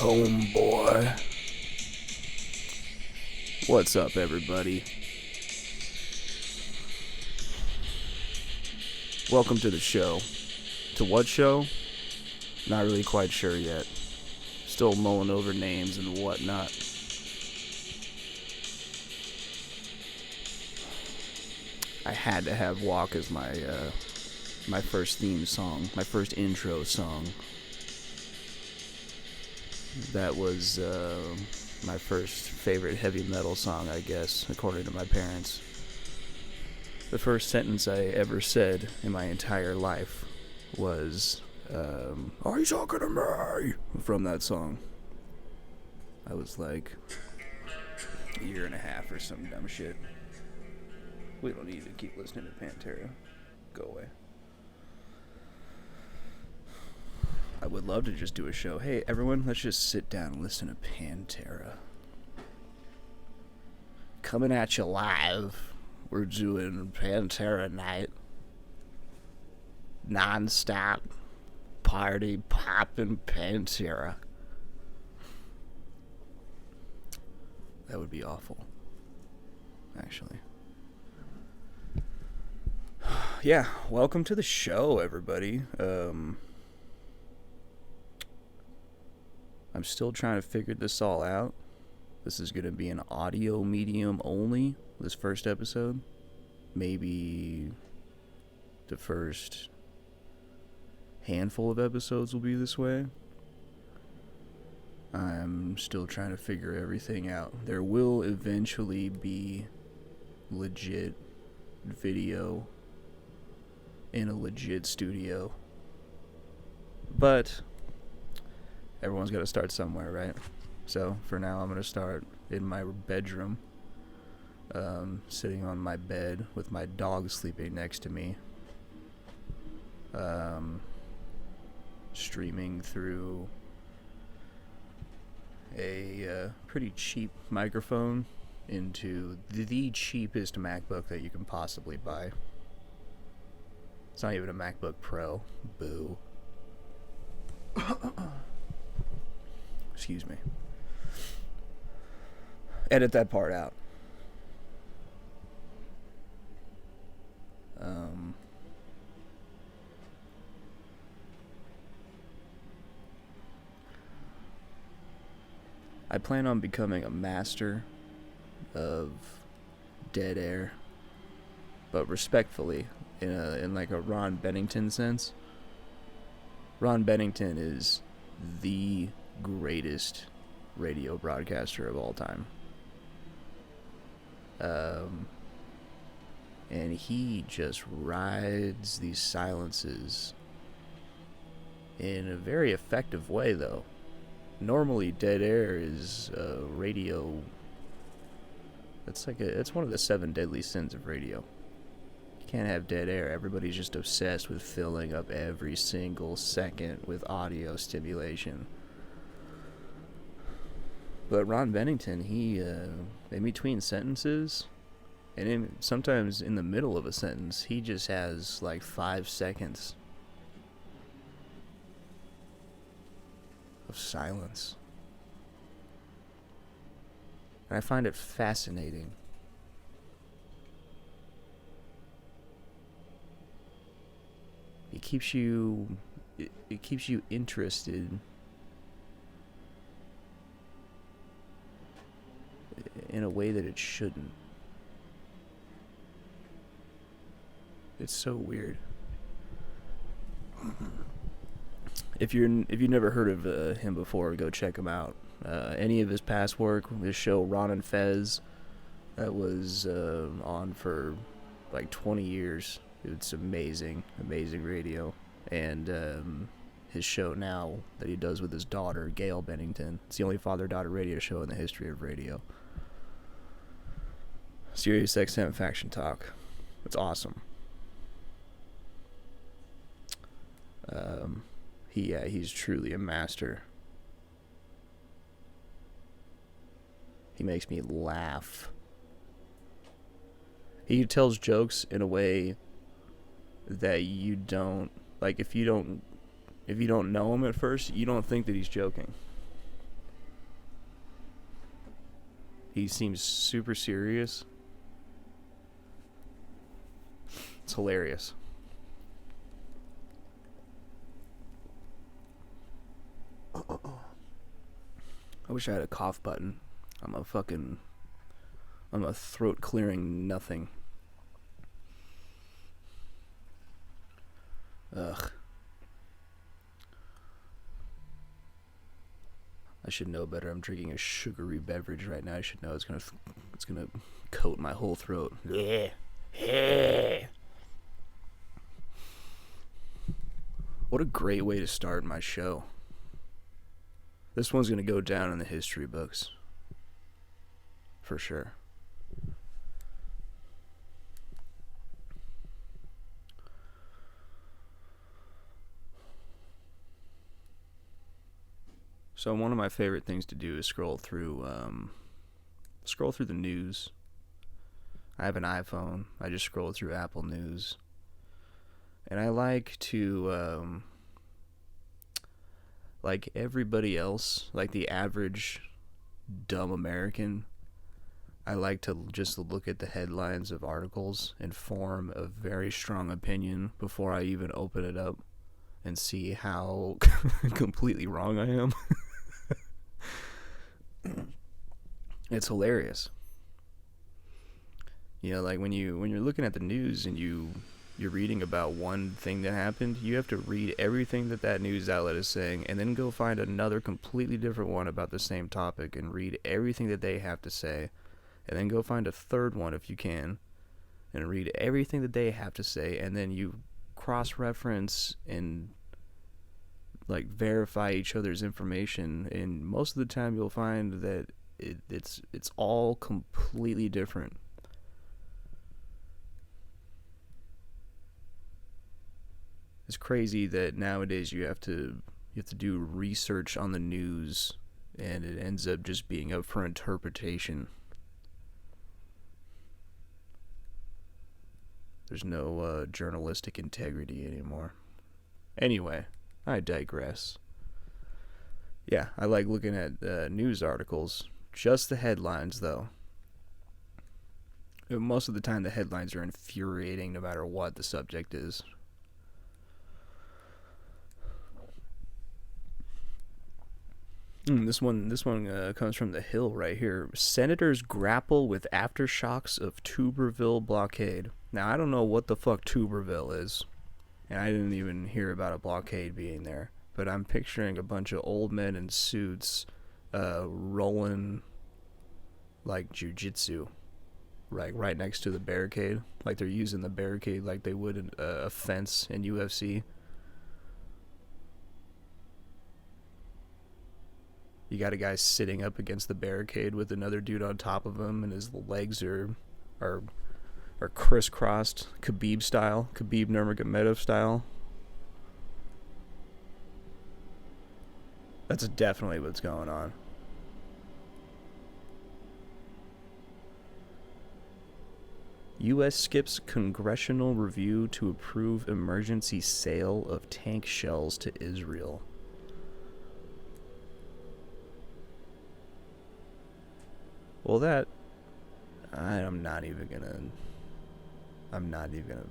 homeboy. What's up, everybody? Welcome to the show. To what show? Not really quite sure yet. Still mulling over names and whatnot. I had to have Walk as my first theme song, my first intro song. That was my first favorite heavy metal song, I guess, according to my parents. The first sentence I ever said in my entire life was, "Are you talking to me?" from that song. I was like a year and a half or some dumb shit. We don't need to keep listening to Pantera. Go away. I would love to just do a show. Hey, everyone, let's just sit down and listen to Pantera. Coming at you live, we're doing Pantera night. Non-stop party poppin' Pantera. That would be awful, actually. Yeah, welcome to the show, everybody. I'm still trying to figure this all out. This is going to be an audio medium only, this first episode. Maybe the first handful of episodes will be this way. I'm still trying to figure everything out. There will eventually be legit video in a legit studio. But everyone's got to start somewhere, right? So for now, I'm going to start in my bedroom, sitting on my bed with my dog sleeping next to me, streaming through a pretty cheap microphone into the cheapest MacBook that you can possibly buy. It's not even a MacBook Pro. Boo. Excuse me. Edit that part out. I plan on becoming a master of dead air, but respectfully, in like a Ron Bennington sense. Ron Bennington is the greatest radio broadcaster of all time. And he just rides these silences in a very effective way, though. Normally, dead air is radio. It's one of the 7 deadly sins of radio. You can't have dead air. Everybody's just obsessed with filling up every single second with audio stimulation. But Ron Bennington, he, in between sentences, and sometimes in the middle of a sentence, he just has like 5 seconds of silence. And I find it fascinating. It keeps you interested in a way that it shouldn't. It's so weird. If you've never heard of him before, go check him out. Any of his past work, his show Ron and Fez, that was on for like 20 years. It's amazing radio. And his show now that he does with his daughter, Gail Bennington. It's the only father-daughter radio show in the history of radio. Sirius XM Faction Talk. It's awesome. He's truly a master. He makes me laugh. He tells jokes in a way that you don't, like, if you don't know him at first, you don't think that he's joking. He seems super serious. It's hilarious. I wish I had a cough button. I'm a throat clearing nothing. Ugh. I should know better. I'm drinking a sugary beverage right now. I should know it's gonna coat my whole throat. Yeah. Yeah. What a great way to start my show. This one's gonna go down in the history books. For sure. So one of my favorite things to do is scroll through the news. I have an iPhone. I just scroll through Apple News. And I like to, like everybody else, like the average dumb American, I like to just look at the headlines of articles and form a very strong opinion before I even open it up and see how completely wrong I am. It's hilarious. You know, like when you're looking at the news and you're reading about one thing that happened, you have to read everything that news outlet is saying and then go find another completely different one about the same topic and read everything that they have to say, and then go find a third one if you can and read everything that they have to say, and then you cross-reference and like verify each other's information, and most of the time you'll find that it's all completely different. It's crazy that nowadays you have to do research on the news, and it ends up just being up for interpretation. There's no journalistic integrity anymore. Anyway, I digress. Yeah, I like looking at news articles. Just the headlines, though. Most of the time, the headlines are infuriating no matter what the subject is. This one comes from The Hill right here. Senators grapple with aftershocks of Tuberville blockade. Now, I don't know what the fuck Tuberville is, and I didn't even hear about a blockade being there, but I'm picturing a bunch of old men in suits rolling like jujitsu, right next to the barricade, like they're using the barricade like they would in a fence in UFC. You got a guy sitting up against the barricade with another dude on top of him, and his legs are crisscrossed, Khabib Nurmagomedov style. That's definitely what's going on. U.S. skips congressional review to approve emergency sale of tank shells to Israel. Well, I'm not even gonna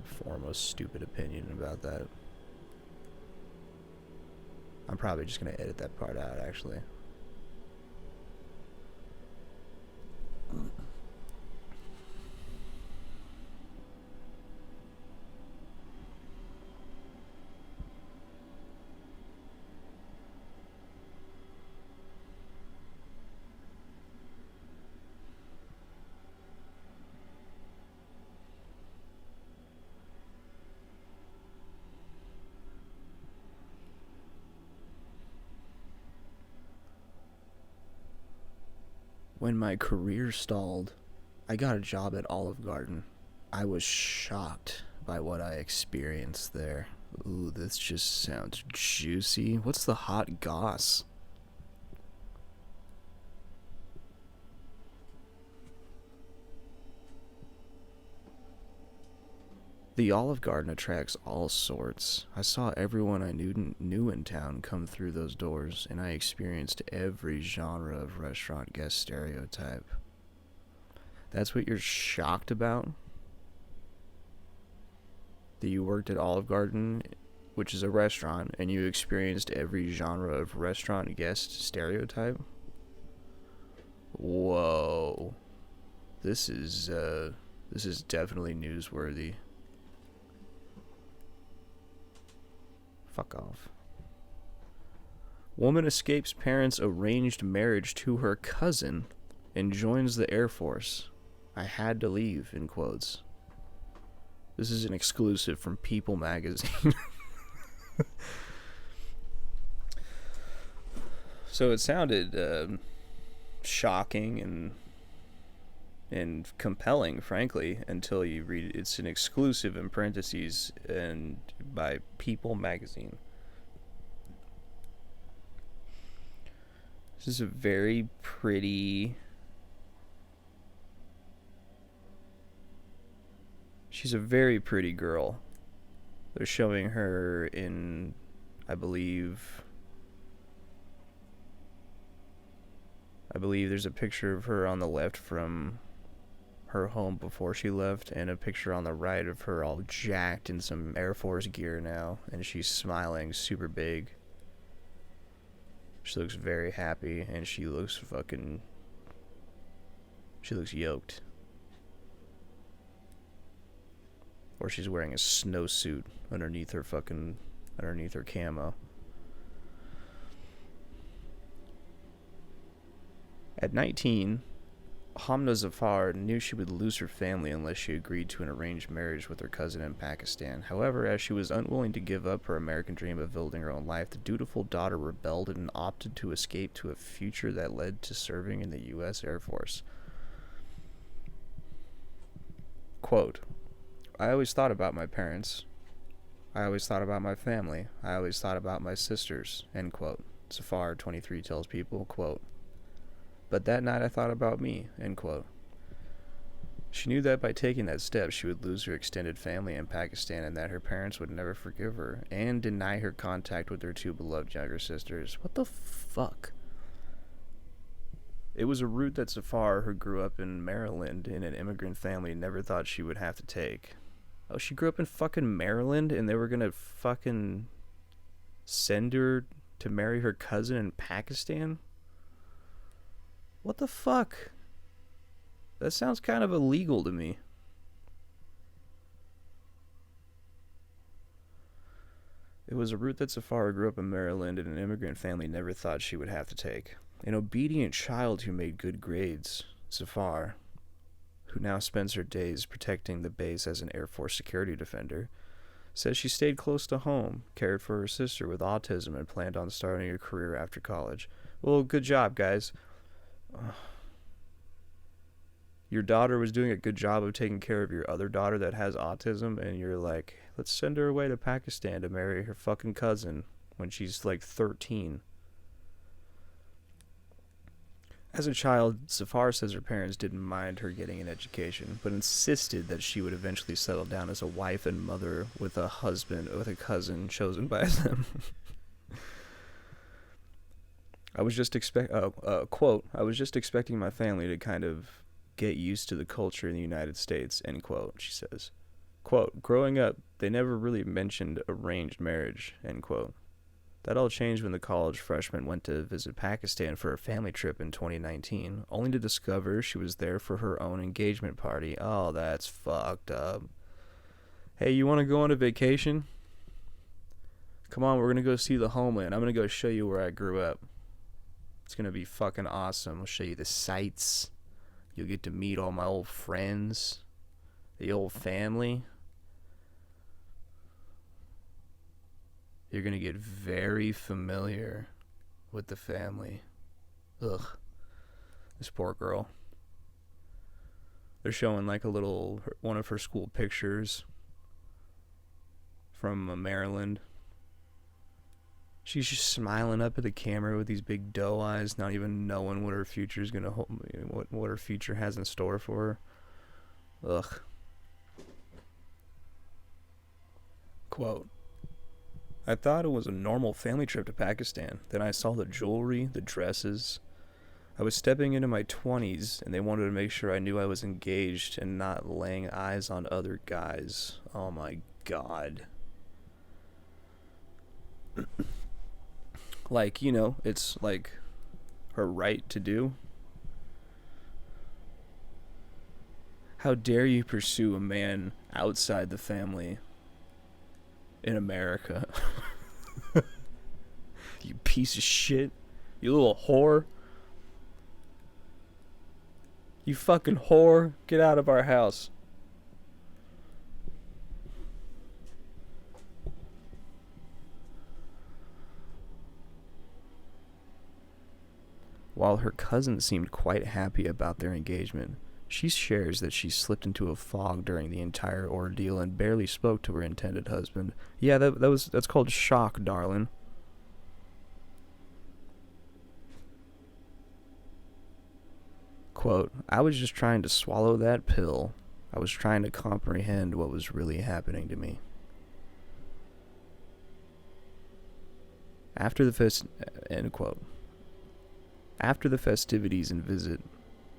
form a stupid opinion about that. I'm probably just gonna edit that part out, actually. When my career stalled, I got a job at Olive Garden. I was shocked by what I experienced there. Ooh, this just sounds juicy. What's the hot goss? The Olive Garden attracts all sorts. I saw everyone I knew in town come through those doors, and I experienced every genre of restaurant guest stereotype. That's what you're shocked about? That you worked at Olive Garden, which is a restaurant, and you experienced every genre of restaurant guest stereotype? Whoa. This is definitely newsworthy. Fuck off. Woman escapes parents' arranged marriage to her cousin and joins the Air Force. I had to leave, in quotes. This is an exclusive from People magazine. So it sounded shocking and compelling, frankly, until you read it. It's an exclusive in parentheses and by People magazine. This is a very pretty... She's a very pretty girl. They're showing her in, I believe there's a picture of her on the left from her home before she left, and a picture on the right of her all jacked in some Air Force gear now, and she's smiling super big. She looks very happy, and she looks yoked. Or she's wearing a snowsuit underneath her camo. At 19, Hamna Zafar knew she would lose her family unless she agreed to an arranged marriage with her cousin in Pakistan. However, as she was unwilling to give up her American dream of building her own life, the dutiful daughter rebelled and opted to escape to a future that led to serving in the U.S. Air Force. Quote, I always thought about my parents. I always thought about my family. I always thought about my sisters, end quote. Zafar, 23, tells People, quote, but that night I thought about me, end quote. She knew that by taking that step, she would lose her extended family in Pakistan and that her parents would never forgive her and deny her contact with their two beloved younger sisters. What the fuck? It was a route that Zafar, who grew up in Maryland in an immigrant family, never thought she would have to take. Oh, she grew up in fucking Maryland and they were gonna fucking send her to marry her cousin in Pakistan? What the fuck? That sounds kind of illegal to me. It was a route that Zafar grew up in Maryland and an immigrant family never thought she would have to take. An obedient child who made good grades, Zafar, who now spends her days protecting the base as an Air Force security defender, says she stayed close to home, cared for her sister with autism, and planned on starting a career after college. Well, good job, guys. Your daughter was doing a good job of taking care of your other daughter that has autism, and you're like, let's send her away to Pakistan to marry her fucking cousin when she's like 13. As a child, Zafar says her parents didn't mind her getting an education, but insisted that she would eventually settle down as a wife and mother with a cousin chosen by them. I was just expecting my family to kind of get used to the culture in the United States, end quote, she says. Quote, growing up, they never really mentioned arranged marriage, end quote. That all changed when the college freshman went to visit Pakistan for a family trip in 2019, only to discover she was there for her own engagement party. Oh, that's fucked up. Hey, you want to go on a vacation? Come on, we're going to go see the homeland. I'm going to go show you where I grew up. It's going to be fucking awesome. I'll show you the sights. You'll get to meet all my old friends, the old family. You're going to get very familiar with the family. Ugh. This poor girl. They're showing like one of her school pictures from Maryland. She's just smiling up at the camera with these big doe eyes, not even knowing what her future is gonna hold, what her future has in store for her. Ugh. Quote, I thought it was a normal family trip to Pakistan. Then I saw the jewelry, the dresses, I was stepping into my 20s, and they wanted to make sure I knew I was engaged and not laying eyes on other guys. Oh my god. Like, it's like her right to do. How dare you pursue a man outside the family in America? You piece of shit. You little whore. You fucking whore. Get out of our house. While her cousin seemed quite happy about their engagement, she shares that she slipped into a fog during the entire ordeal and barely spoke to her intended husband. Yeah, that's called shock, darling. Quote, I was just trying to swallow that pill. I was trying to comprehend what was really happening to me. End quote. After the festivities and visit,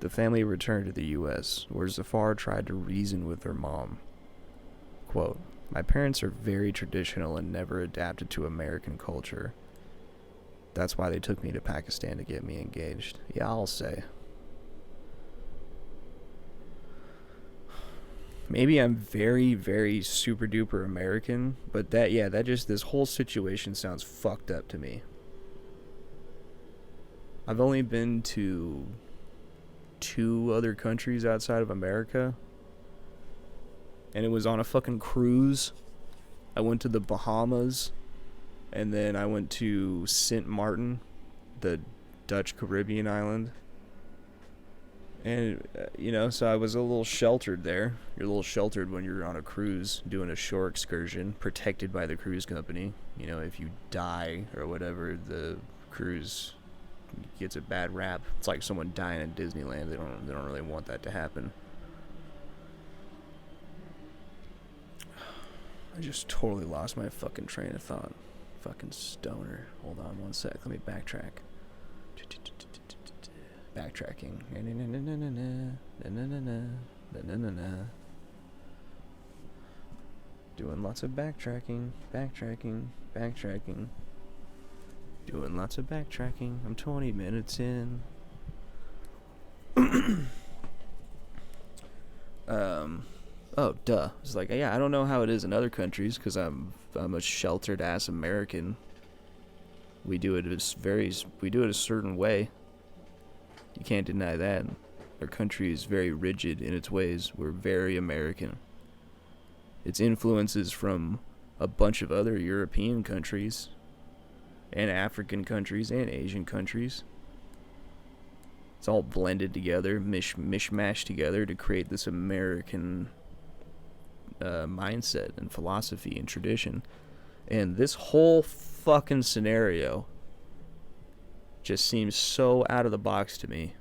the family returned to the U.S., where Zafar tried to reason with her mom. Quote, my parents are very traditional and never adapted to American culture. That's why they took me to Pakistan to get me engaged. Yeah, I'll say. Maybe I'm very, very super duper American, but this whole situation sounds fucked up to me. I've only been to 2 other countries outside of America, and it was on a fucking cruise. I went to the Bahamas, and then I went to Sint Maarten, the Dutch Caribbean island. And, so I was a little sheltered there. You're a little sheltered when you're on a cruise doing a shore excursion, protected by the cruise company. If you die or whatever, the cruise gets a bad rap. It's like someone dying in Disneyland. They don't really want that to happen. I just totally lost my fucking train of thought. Fucking stoner. Hold on one sec. Let me backtrack. Backtracking. Doing lots of backtracking. Doing lots of backtracking. I'm 20 minutes in. Oh, duh. It's like, yeah, I don't know how it is in other countries because I'm a sheltered ass American. We do it a certain way. You can't deny that. Our country is very rigid in its ways. We're very American. Its influences from a bunch of other European countries and African countries and Asian countries. It's all blended together, mishmashed together to create this American mindset and philosophy and tradition. And this whole fucking scenario just seems so out of the box to me.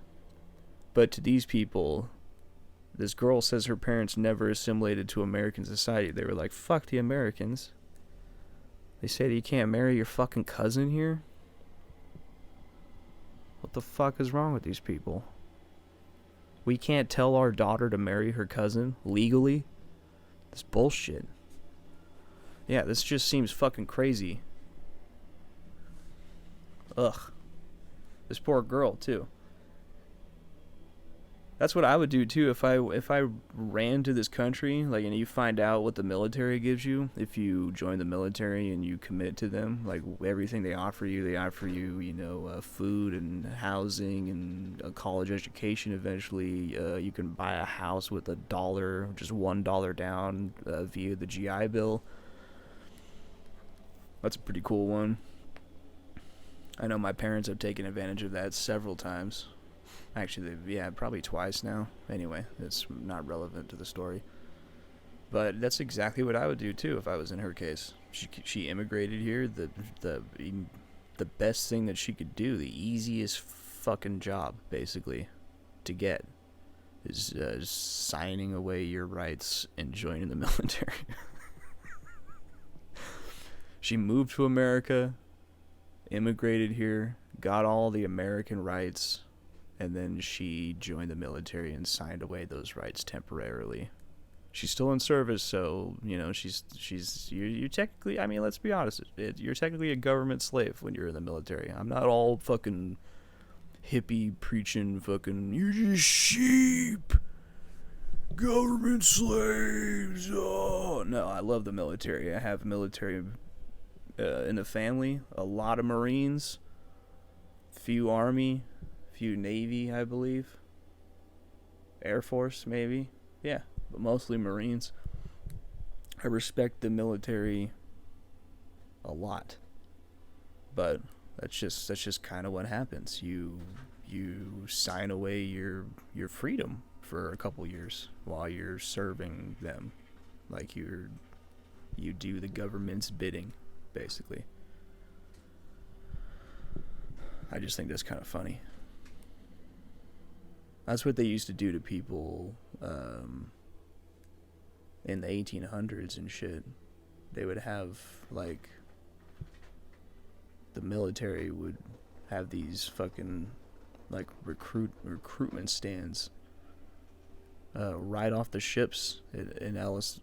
But to these people, this girl says her parents never assimilated to American society. They were like, fuck the Americans. They say that you can't marry your fucking cousin here? What the fuck is wrong with these people? We can't tell our daughter to marry her cousin legally? This bullshit. Yeah, this just seems fucking crazy. Ugh. This poor girl, too. That's what I would do, too, if I ran to this country, like, and you find out what the military gives you, if you join the military and you commit to them, like, everything they offer you, food and housing and a college education eventually. You can buy a house with $1, just $1 down via the GI Bill. That's a pretty cool one. I know my parents have taken advantage of that several times. Actually, probably twice now. Anyway, it's not relevant to the story. But that's exactly what I would do too if I was in her case. She immigrated here. The best thing that she could do, the easiest fucking job, basically, to get, is signing away your rights and joining the military. She moved to America, immigrated here, got all the American rights, and then she joined the military and signed away those rights temporarily. She's still in service, so you technically, I mean, let's be honest, you're technically a government slave when you're in the military. I'm not all fucking hippie preaching fucking you're just sheep, government slaves. Oh no, I love the military. I have military in the family. A lot of Marines, few Army, few Navy, I believe. Air Force, maybe. Yeah, but mostly Marines. I respect the military a lot, but that's just kind of what happens. You sign away your freedom for a couple years while you're serving them, like you do the government's bidding, basically. I just think that's kind of funny. That's what they used to do to people in the 1800s and shit. They would have, like, the military would have these fucking, like, recruitment stands right off the ships in Ellis,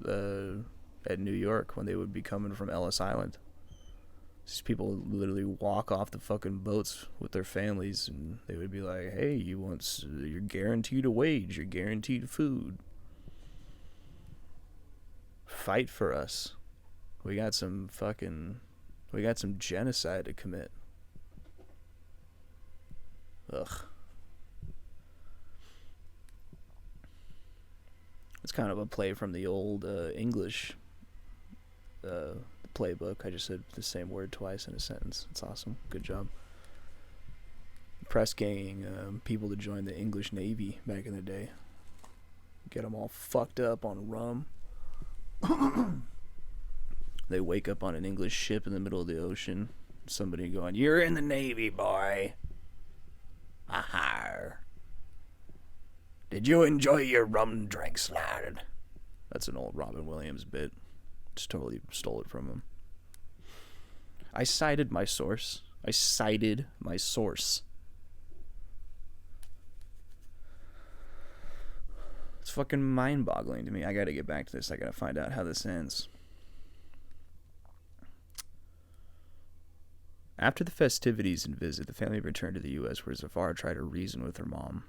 at New York when they would be coming from Ellis Island. These people would literally walk off the fucking boats with their families, and they would be like, hey, you're guaranteed a wage, you're guaranteed food. Fight for us. We got some genocide to commit. Ugh. It's kind of a play from the old English playbook. I just said the same word twice in a sentence. It's awesome. Good job. Press ganging people to join the English Navy back in the day. Get them all fucked up on rum. They wake up on an English ship in the middle of the ocean. Somebody going, you're in the Navy, boy. Aha. Did you enjoy your rum drinks, lad? That's an old Robin Williams bit. Just totally stole it from him. I cited my source. It's fucking mind-boggling to me. I gotta get back to this. I gotta find out how this ends. After the festivities and visit, the family returned to the U.S., where Zafar tried to reason with her mom.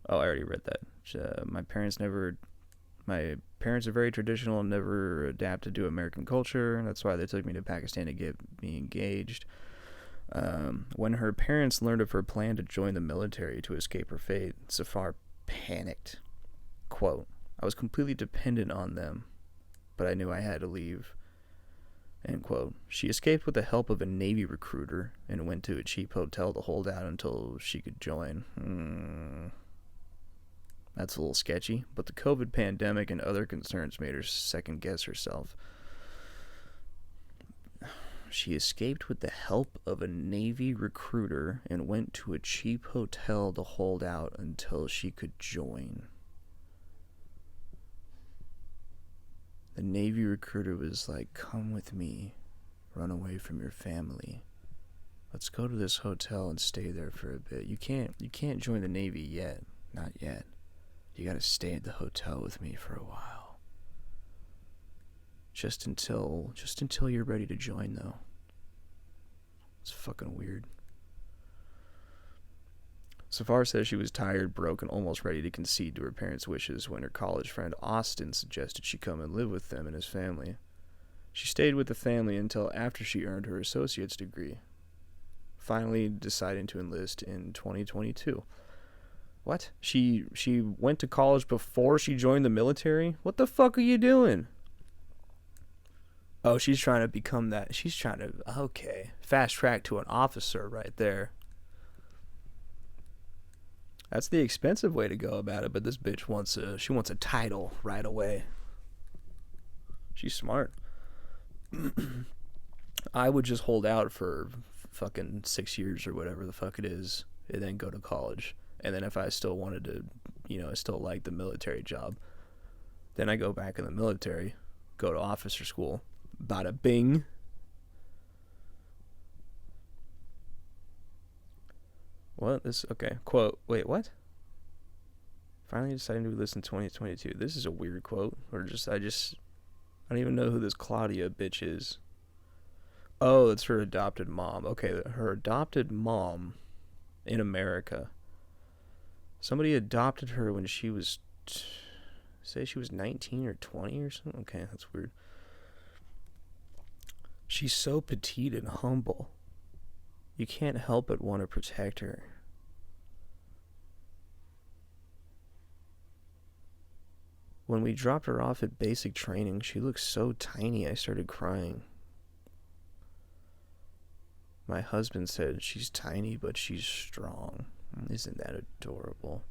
Oh, I already read that. My parents are very traditional and never adapted to American culture. That's why they took me to Pakistan to get me engaged. When her parents learned of her plan to join the military to escape her fate, Zafar panicked. Quote, I was completely dependent on them, but I knew I had to leave. End quote. She escaped with the help of a Navy recruiter and went to a cheap hotel to hold out until she could join. That's a little sketchy, but the COVID pandemic and other concerns made her second guess herself. She escaped with the help of a Navy recruiter and went to a cheap hotel to hold out until she could join. The Navy recruiter was like, come with me, run away from your family. Let's go to this hotel and stay there for a bit. You can't join the Navy yet. Not yet. You gotta stay at the hotel with me for a while. Just until you're ready to join, though. It's fucking weird. Zafar says she was tired, broke, and almost ready to concede to her parents' wishes when her college friend Austin suggested she come and live with them and his family. She stayed with the family until after she earned her associate's degree, finally deciding to enlist in 2022. What? She went to college before she joined the military? What the fuck are you doing? Oh, she's trying to become that. She's trying to, okay, fast track to an officer right there. That's the expensive way to go about it, but this bitch wants a title right away. She's smart. I would just hold out for fucking 6 years or whatever the fuck it is, and then go to college. And then if I still wanted to, I still like the military job, then I go back in the military, go to officer school, bada bing. What? This, okay. Quote, wait, what? Finally deciding to listen in 2022. This is a weird quote. Or I don't even know who this Claudia bitch is. Oh, it's her adopted mom. Okay, her adopted mom in America. Somebody adopted her when she was, say she was 19 or 20 or something? Okay, that's weird. She's so petite and humble. You can't help but want to protect her. When we dropped her off at basic training, she looked so tiny I started crying. My husband said she's tiny but she's strong. Isn't that adorable?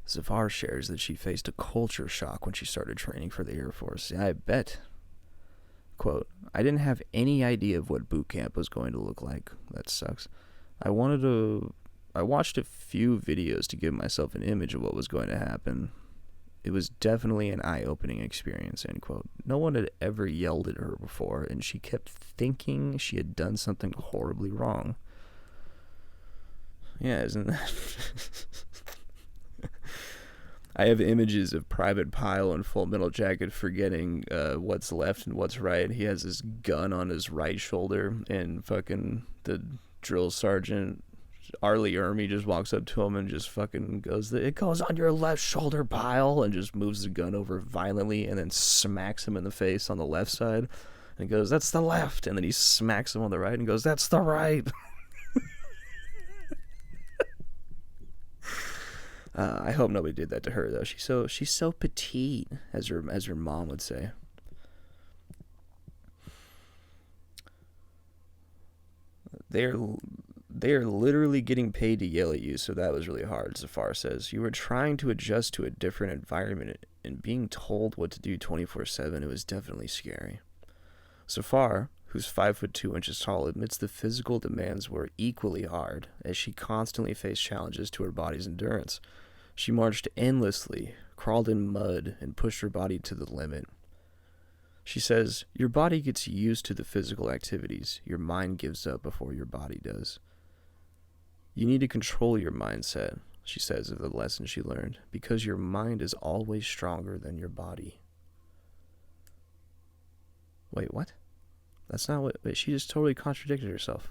Zafar shares that she faced a culture shock when she started training for the Air Force. Yeah, I bet. Quote, I didn't have any idea of what boot camp was going to look like. That sucks. I watched a few videos to give myself an image of what was going to happen. It was definitely an eye-opening experience, end quote. No one had ever yelled at her before, and she kept thinking she had done something horribly wrong. Yeah, isn't that... I have images of Private Pile in Full Metal Jacket forgetting what's left and what's right. He has his gun on his right shoulder, and fucking the drill sergeant, Arlie Ermy, just walks up to him and just fucking goes, it goes on your left shoulder, Pile, and just moves the gun over violently and then smacks him in the face on the left side and goes, that's the left, and then he smacks him on the right and goes, that's the right. I hope nobody did that to her though. She's so petite, as her mom would say. They're literally getting paid to yell at you, so that was really hard, Zafar says. You were trying to adjust to a different environment, and being told what to do 24/7, it was definitely scary. Zafar, who's 5'2" tall, admits the physical demands were equally hard, as she constantly faced challenges to her body's endurance. She marched endlessly, crawled in mud, and pushed her body to the limit. She says, your body gets used to the physical activities. Your mind gives up before your body does. You need to control your mindset, she says of the lesson she learned, because your mind is always stronger than your body. Wait, what? That's not what... Wait, she just totally contradicted herself.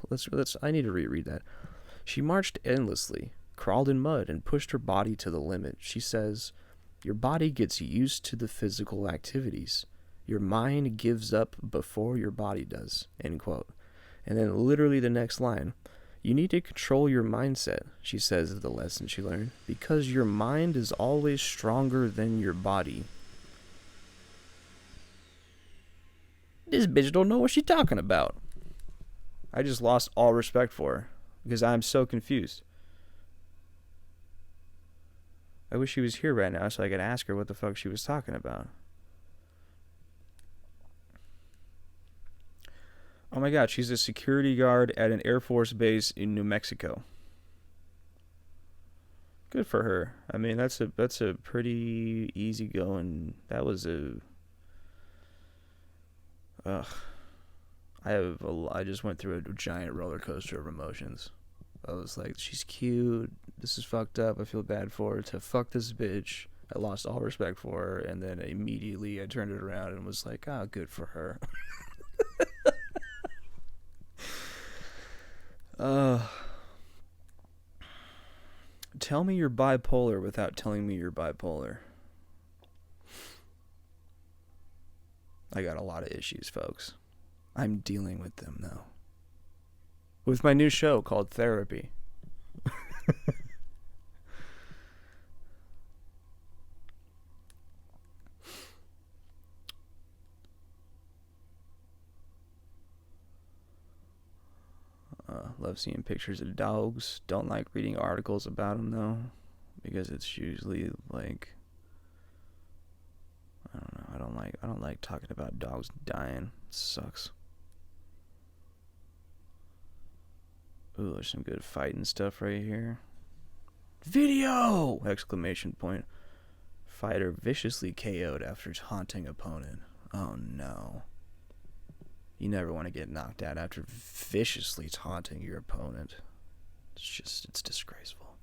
I need to reread that. She marched endlessly, crawled in mud, and pushed her body to the limit. She says, your body gets used to the physical activities. Your mind gives up before your body does, end quote. And then literally the next line, you need to control your mindset, she says of the lesson she learned, because your mind is always stronger than your body. This bitch don't know what she's talking about. I just lost all respect for her, because I'm so confused. I wish she was here right now so I could ask her what the fuck she was talking about. Oh my god, she's a security guard at an Air Force base in New Mexico. Good for her. I mean, that's a pretty easygoing... That was a... I just went through a giant roller coaster of emotions. I was like, she's cute, this is fucked up, I feel bad for her, to fuck this bitch. I lost all respect for her, and then immediately I turned it around and was like, good for her. Tell me you're bipolar without telling me you're bipolar. I got a lot of issues, folks. I'm dealing with them, though. With my new show called Therapy. Love seeing pictures of dogs. Don't like reading articles about them, though, because it's usually like... I don't know. I don't like talking about dogs dying. It sucks. Ooh, there's some good fighting stuff right here. Video! Exclamation point. Fighter viciously KO'd after taunting opponent. Oh no. You never want to get knocked out after viciously taunting your opponent. It's disgraceful.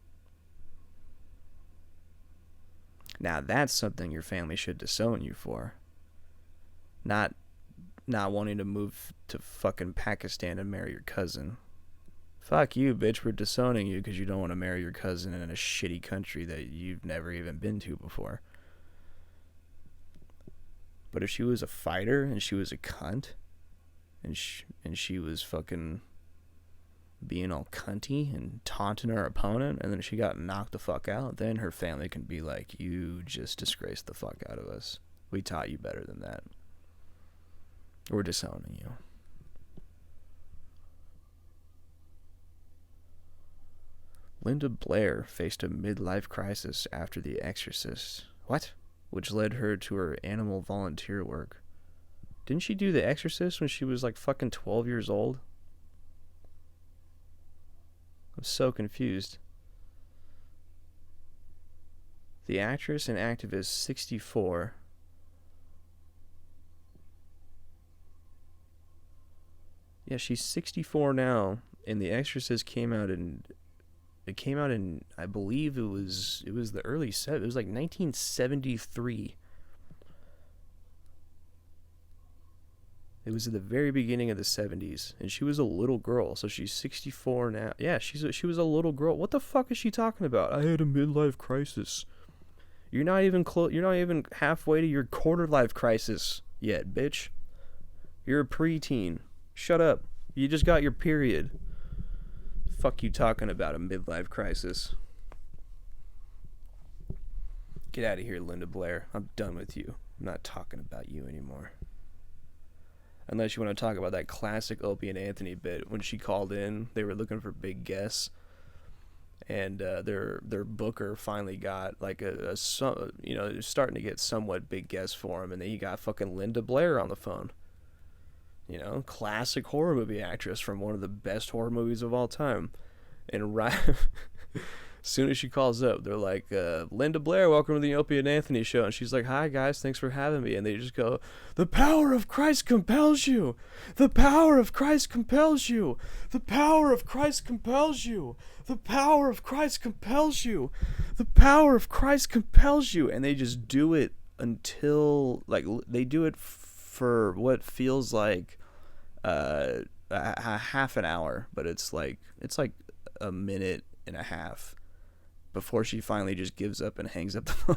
Now that's something your family should disown you for. Not wanting to move to fucking Pakistan and marry your cousin. Fuck you, bitch. We're disowning you because you don't want to marry your cousin in a shitty country that you've never even been to before. But if she was a fighter and she was a cunt, and she was fucking being all cunty and taunting her opponent, and then she got knocked the fuck out, then her family can be like, you just disgraced the fuck out of us. We taught you better than that. We're disowning you. Linda Blair faced a midlife crisis after The Exorcist. What? Which led her to her animal volunteer work. Didn't she do The Exorcist when she was like fucking 12 years old? I'm so confused. The actress and activist, 64. Yeah, she's 64 now, and The Exorcist came out in, I believe it was the early 70s. It was like 1973. It was at the very beginning of the 70s, and she was a little girl, so she's 64 now. Yeah, she was a little girl. What the fuck is she talking about? I had a midlife crisis. You're not even You're not even halfway to your quarter life crisis yet, bitch. You're a preteen. Shut up. You just got your period. Fuck you talking about a midlife crisis. Get out of here, Linda Blair. I'm done with you. I'm not talking about you anymore. Unless you want to talk about that classic Opie and Anthony bit. When she called in, they were looking for big guests. And their booker finally got like starting to get somewhat big guests for him. And then he got fucking Linda Blair on the phone. Classic horror movie actress from one of the best horror movies of all time. And right as soon as she calls up, they're like, Linda Blair, welcome to the Opie and Anthony show. And she's like, hi guys, thanks for having me. And they just go, the power of Christ compels you. The power of Christ compels you. The power of Christ compels you. The power of Christ compels you. The power of Christ compels you. And they just do it until, like, they do it for what feels like a half an hour, but it's like a minute and a half before she finally just gives up and hangs up the phone.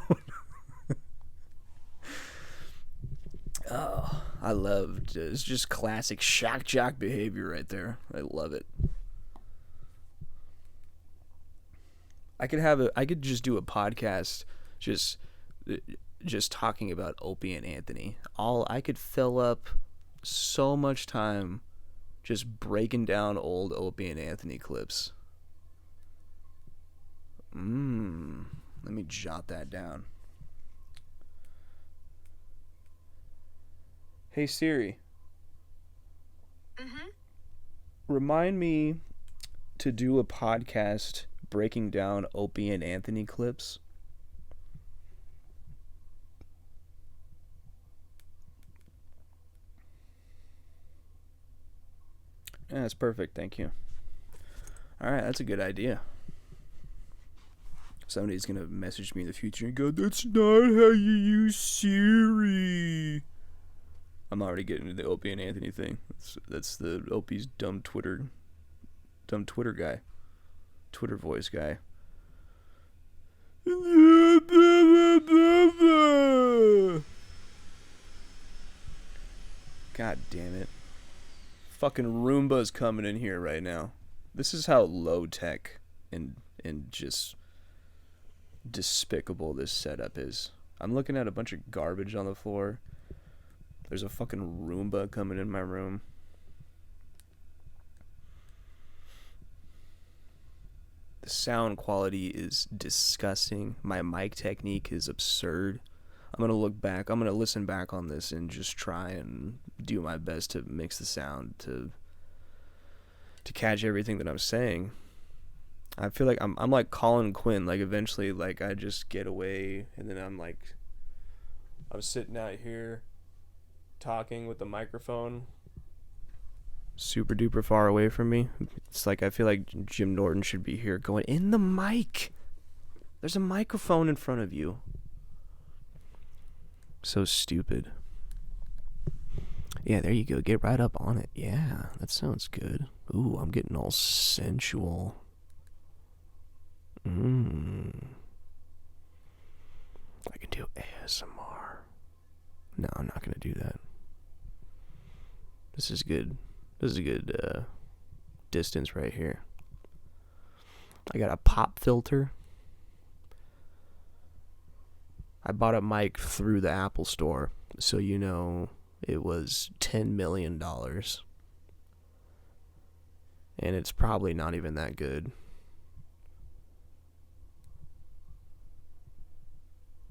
Oh, I loved it. It's just classic shock jock behavior right there. I love it. I could just do a podcast just talking about Opie and Anthony. I could fill up so much time just breaking down old Opie and Anthony clips. Let me jot that down. Hey Siri. Remind me to do a podcast breaking down Opie and Anthony clips. Yeah, that's perfect. Thank you. All right, that's a good idea. Somebody's going to message me in the future and go, that's not how you use Siri. I'm already getting into the Opie and Anthony thing. That's the Opie's dumb Twitter guy. Twitter voice guy. God damn it. Fucking Roomba's coming in here right now. This is how low tech and just despicable this setup is. I'm looking at a bunch of garbage on the floor. There's a fucking Roomba coming in my room. The sound quality is disgusting. My mic technique is absurd. I'm going to look back. I'm going to listen back on this and just try and do my best to mix the sound to catch everything that I'm saying. I feel like I'm like Colin Quinn. Like eventually, like I just get away and then I'm sitting out here talking with the microphone super duper far away from me. It's like I feel like Jim Norton should be here going, in the mic! There's a microphone in front of you. So stupid. Yeah, there you go. Get right up on it. Yeah, that sounds good. Ooh, I'm getting all sensual. I can do ASMR. No, I'm not gonna do that. This is good. This is a good distance right here. I got a pop filter. I bought a mic through the Apple Store, so you know it was $10 million. And it's probably not even that good.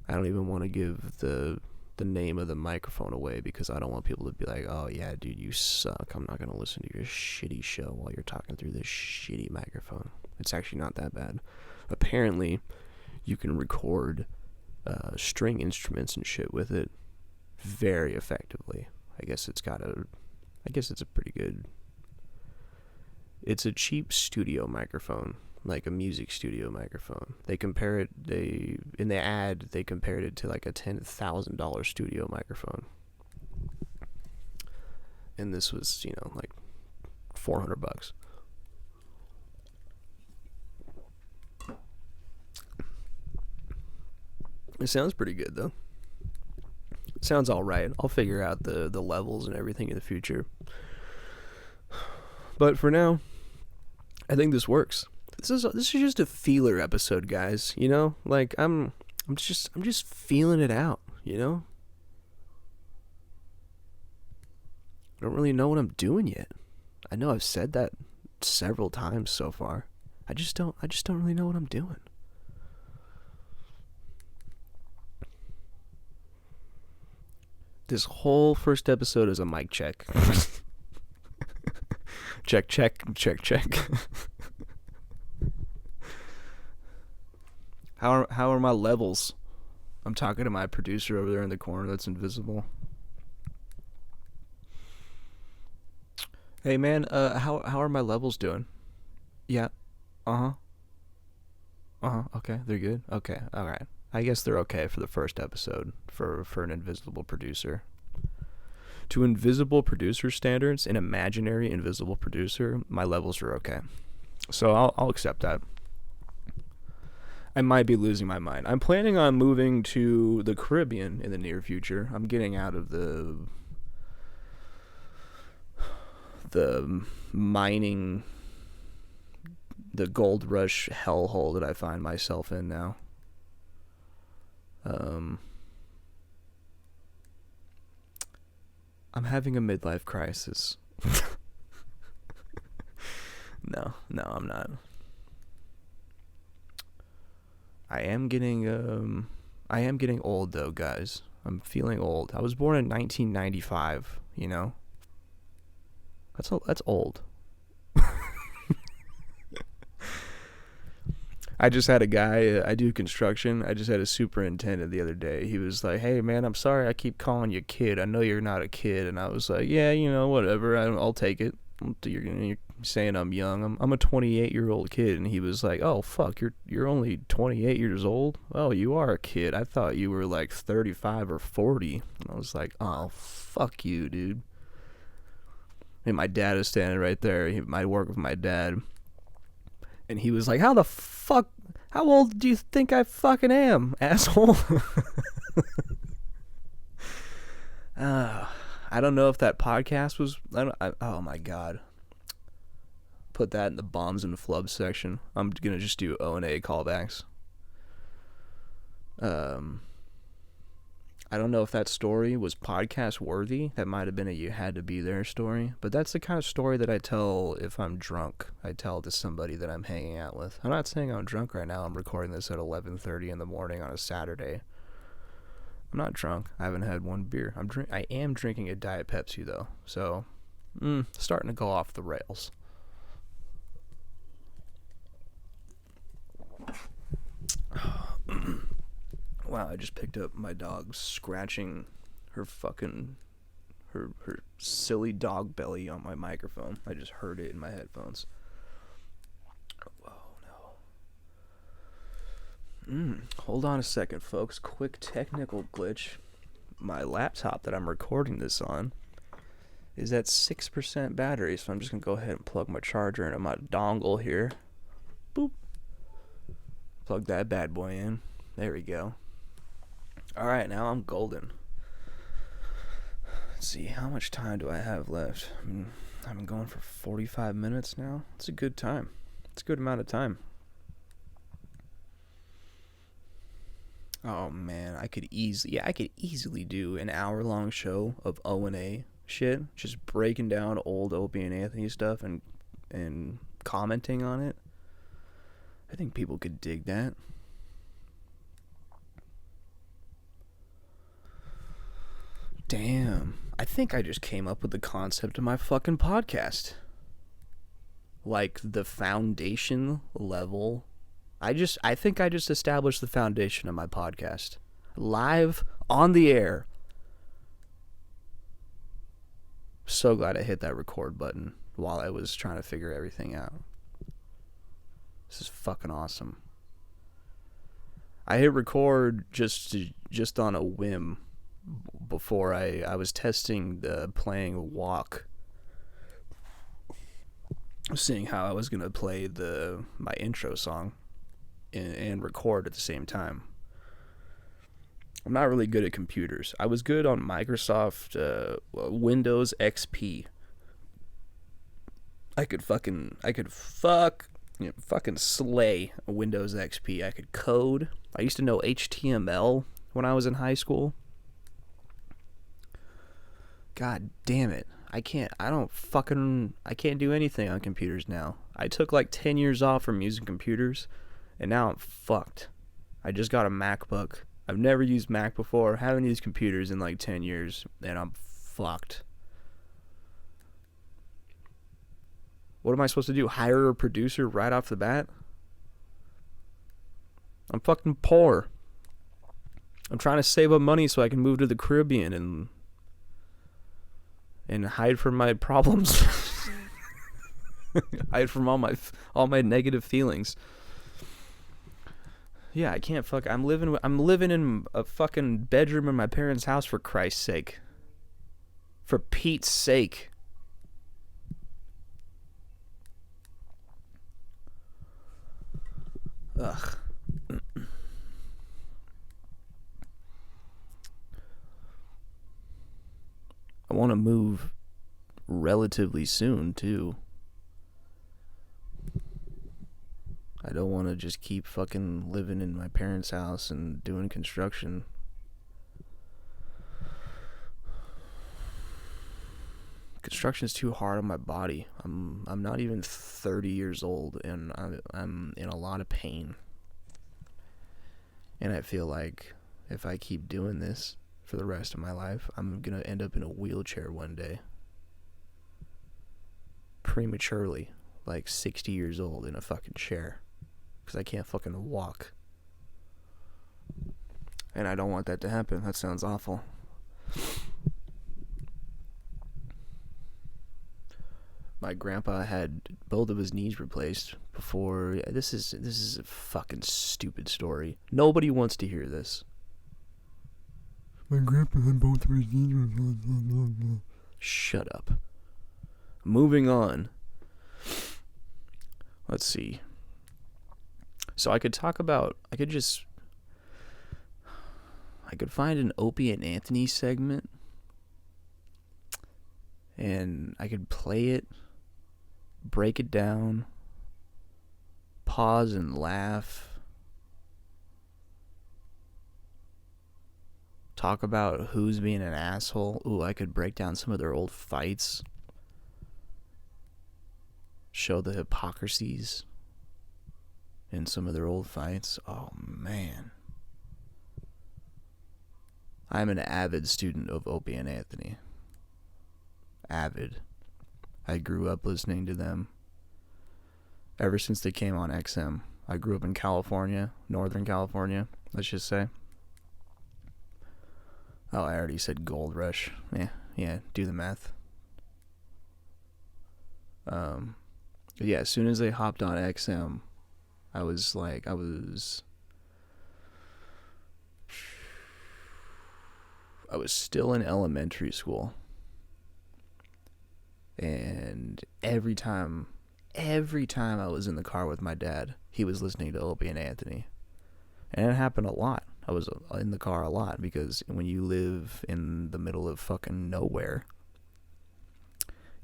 I don't even want to give the name of the microphone away because I don't want people to be like, oh yeah, dude, you suck. I'm not going to listen to your shitty show while you're talking through this shitty microphone. It's actually not that bad. Apparently, you can record string instruments and shit with it very effectively. I guess it's a pretty good. It's a cheap studio microphone, like a music studio microphone. They compare it. In the ad they compared it to like a $10,000 studio microphone, and this was like $400. It sounds pretty good though. It sounds all right. I'll figure out the levels and everything in the future. But for now, I think this works. This is just a feeler episode, guys. Like I'm just feeling it out. I don't really know what I'm doing yet. I know I've said that several times so far. I just don't really know what I'm doing. This whole first episode is a mic check. Check, check, check, check. How are my levels? I'm talking to my producer over there in the corner that's invisible. Hey man, how are my levels doing? Yeah. Okay, they're good. Okay, all right. I guess they're okay for the first episode for an invisible producer. To invisible producer standards, an imaginary invisible producer, my levels are okay. So I'll accept that. I might be losing my mind. I'm planning on moving to the Caribbean in the near future. I'm getting out of the mining, the gold rush hellhole that I find myself in now. I'm having a midlife crisis. No, I'm not. I am getting old though, guys. I'm feeling old. I was born in 1995, That's old. I just had a guy, I do construction. I just had a superintendent the other day. He was like, hey, man, I'm sorry I keep calling you kid. I know you're not a kid. And I was like, yeah, whatever. I'll take it. You're saying I'm young. I'm a 28-year-old kid. And he was like, oh, fuck, you're only 28 years old? Oh, you are a kid. I thought you were like 35 or 40. And I was like, oh, fuck you, dude. And my dad is standing right there. I work with my dad. And he was like, how old do you think I fucking am, asshole? I don't know if that podcast was, oh my God. Put that in the bombs and flubs section. I'm going to just do O&A callbacks. I don't know if that story was podcast worthy. That might have been a you had to be there story. But that's the kind of story that I tell if I'm drunk. I tell to somebody that I'm hanging out with. I'm not saying I'm drunk right now. I'm recording this at 11:30 in the morning on a Saturday. I'm not drunk. I haven't had one beer. I am drinking a Diet Pepsi though. So, starting to go off the rails. Wow, I just picked up my dog scratching her her silly dog belly on my microphone. I just heard it in my headphones. Oh no. Hold on a second, folks. Quick technical glitch. My laptop that I'm recording this on is at 6% battery, so I'm just gonna go ahead and plug my charger into my dongle here. Boop. Plug that bad boy in. There we go. Alright, now I'm golden. Let's see, how much time do I have left? I've been going for 45 minutes now. It's a good time. It's a good amount of time. Oh man, I could easily do an hour-long show of O&A shit, just breaking down old Opie and Anthony stuff and commenting on it. I think people could dig that. Damn, I think I just came up with the concept of my fucking podcast. Like the foundation level. I think I just established the foundation of my podcast. Live on the air. So glad I hit that record button while I was trying to figure everything out. This is fucking awesome. I hit record just on a whim before I was testing the playing walk. Seeing how I was going to play my intro song and record at the same time. I'm not really good at computers. I was good on Microsoft Windows XP. I could fucking slay Windows XP. I could code. I used to know HTML when I was in high school. God damn it. I can't do anything on computers now. I took like 10 years off from using computers, and now I'm fucked. I just got a MacBook. I've never used Mac before, haven't used computers in like 10 years, and I'm fucked. What am I supposed to do? Hire a producer right off the bat? I'm fucking poor. I'm trying to save up money so I can move to the Caribbean and hide from my problems. Hide from all my negative feelings. Yeah, I can't I'm living in a fucking bedroom in my parents' house, for Christ's sake. For Pete's sake. Ugh. I want to move relatively soon, too. I don't want to just keep fucking living in my parents' house and doing construction. Construction is too hard on my body. I'm not even 30 years old, and I'm in a lot of pain. And I feel like if I keep doing this for the rest of my life, I'm gonna end up in a wheelchair one day. Prematurely, like 60 years old in a fucking chair. Because I can't fucking walk. And I don't want that to happen. That sounds awful. My grandpa had both of his knees replaced before. This is a fucking stupid story. Nobody wants to hear this. My grandpa had both of his knees replaced. Shut up. Moving on. Let's see. So I could find an Opie and Anthony segment, and I could play it, break it down, pause and laugh, talk about who's being an asshole. Ooh, I could break down some of their old fights, show the hypocrisies in some of their old fights. Oh, man. I'm an avid student of Opie and Anthony. Avid. I grew up listening to them ever since they came on XM. I grew up in California, Northern California, let's just say. Oh, I already said Gold Rush. Yeah, do the math. Yeah, as soon as they hopped on XM, I was still in elementary school. And every time I was in the car with my dad, he was listening to Opie and Anthony. And it happened a lot. I was in the car a lot because when you live in the middle of fucking nowhere,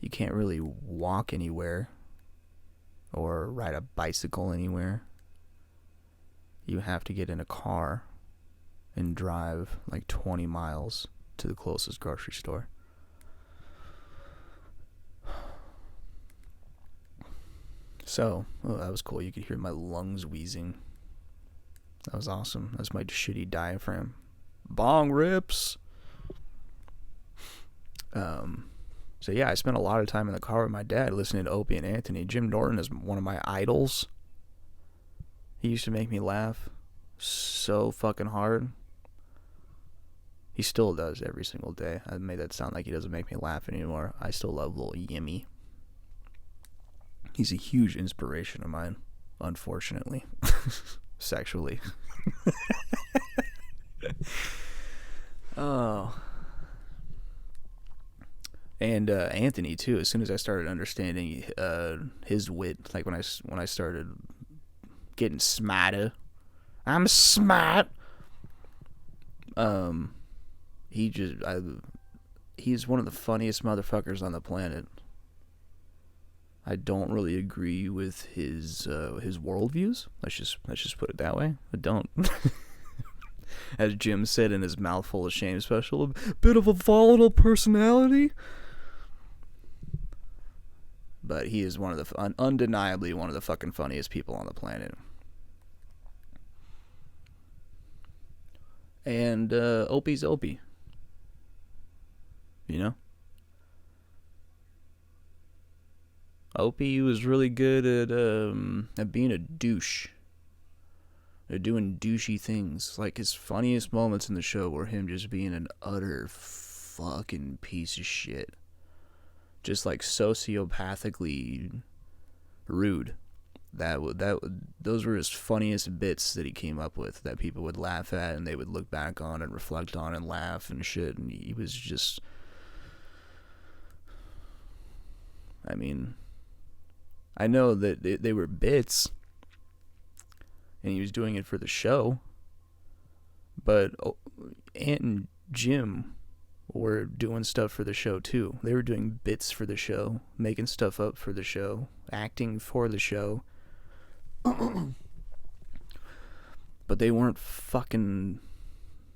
you can't really walk anywhere or ride a bicycle anywhere. You have to get in a car and drive like 20 miles to the closest grocery store. So, that was cool. You could hear my lungs wheezing. That was awesome. That's my shitty diaphragm. Bong rips. So yeah, I spent a lot of time in the car with my dad listening to Opie and Anthony. Jim Norton is one of my idols. He used to make me laugh so fucking hard. He still does every single day. I made that sound like he doesn't make me laugh anymore. I still love Lil Yimmy. He's a huge inspiration of mine, unfortunately. Sexually. Oh. And Anthony too. As soon as I started understanding his wit, like when I started getting smarter, I'm smart. He's one of the funniest motherfuckers on the planet. I don't really agree with his worldviews. Let's just put it that way. I don't. As Jim said in his Mouthful of Shame special, a bit of a volatile personality. But he is undeniably one of the fucking funniest people on the planet. And Opie's Opie. You know? Opie was really good at being a douche. They're doing douchey things. Like his funniest moments in the show were him just being an utter fucking piece of shit. Just like sociopathically rude. Those were his funniest bits that he came up with that people would laugh at and they would look back on and reflect on and laugh and shit. And he was just, I mean, I know that they were bits and he was doing it for the show, but Ant and Jim were doing stuff for the show too. They were doing bits for the show, making stuff up for the show, acting for the show. But they weren't fucking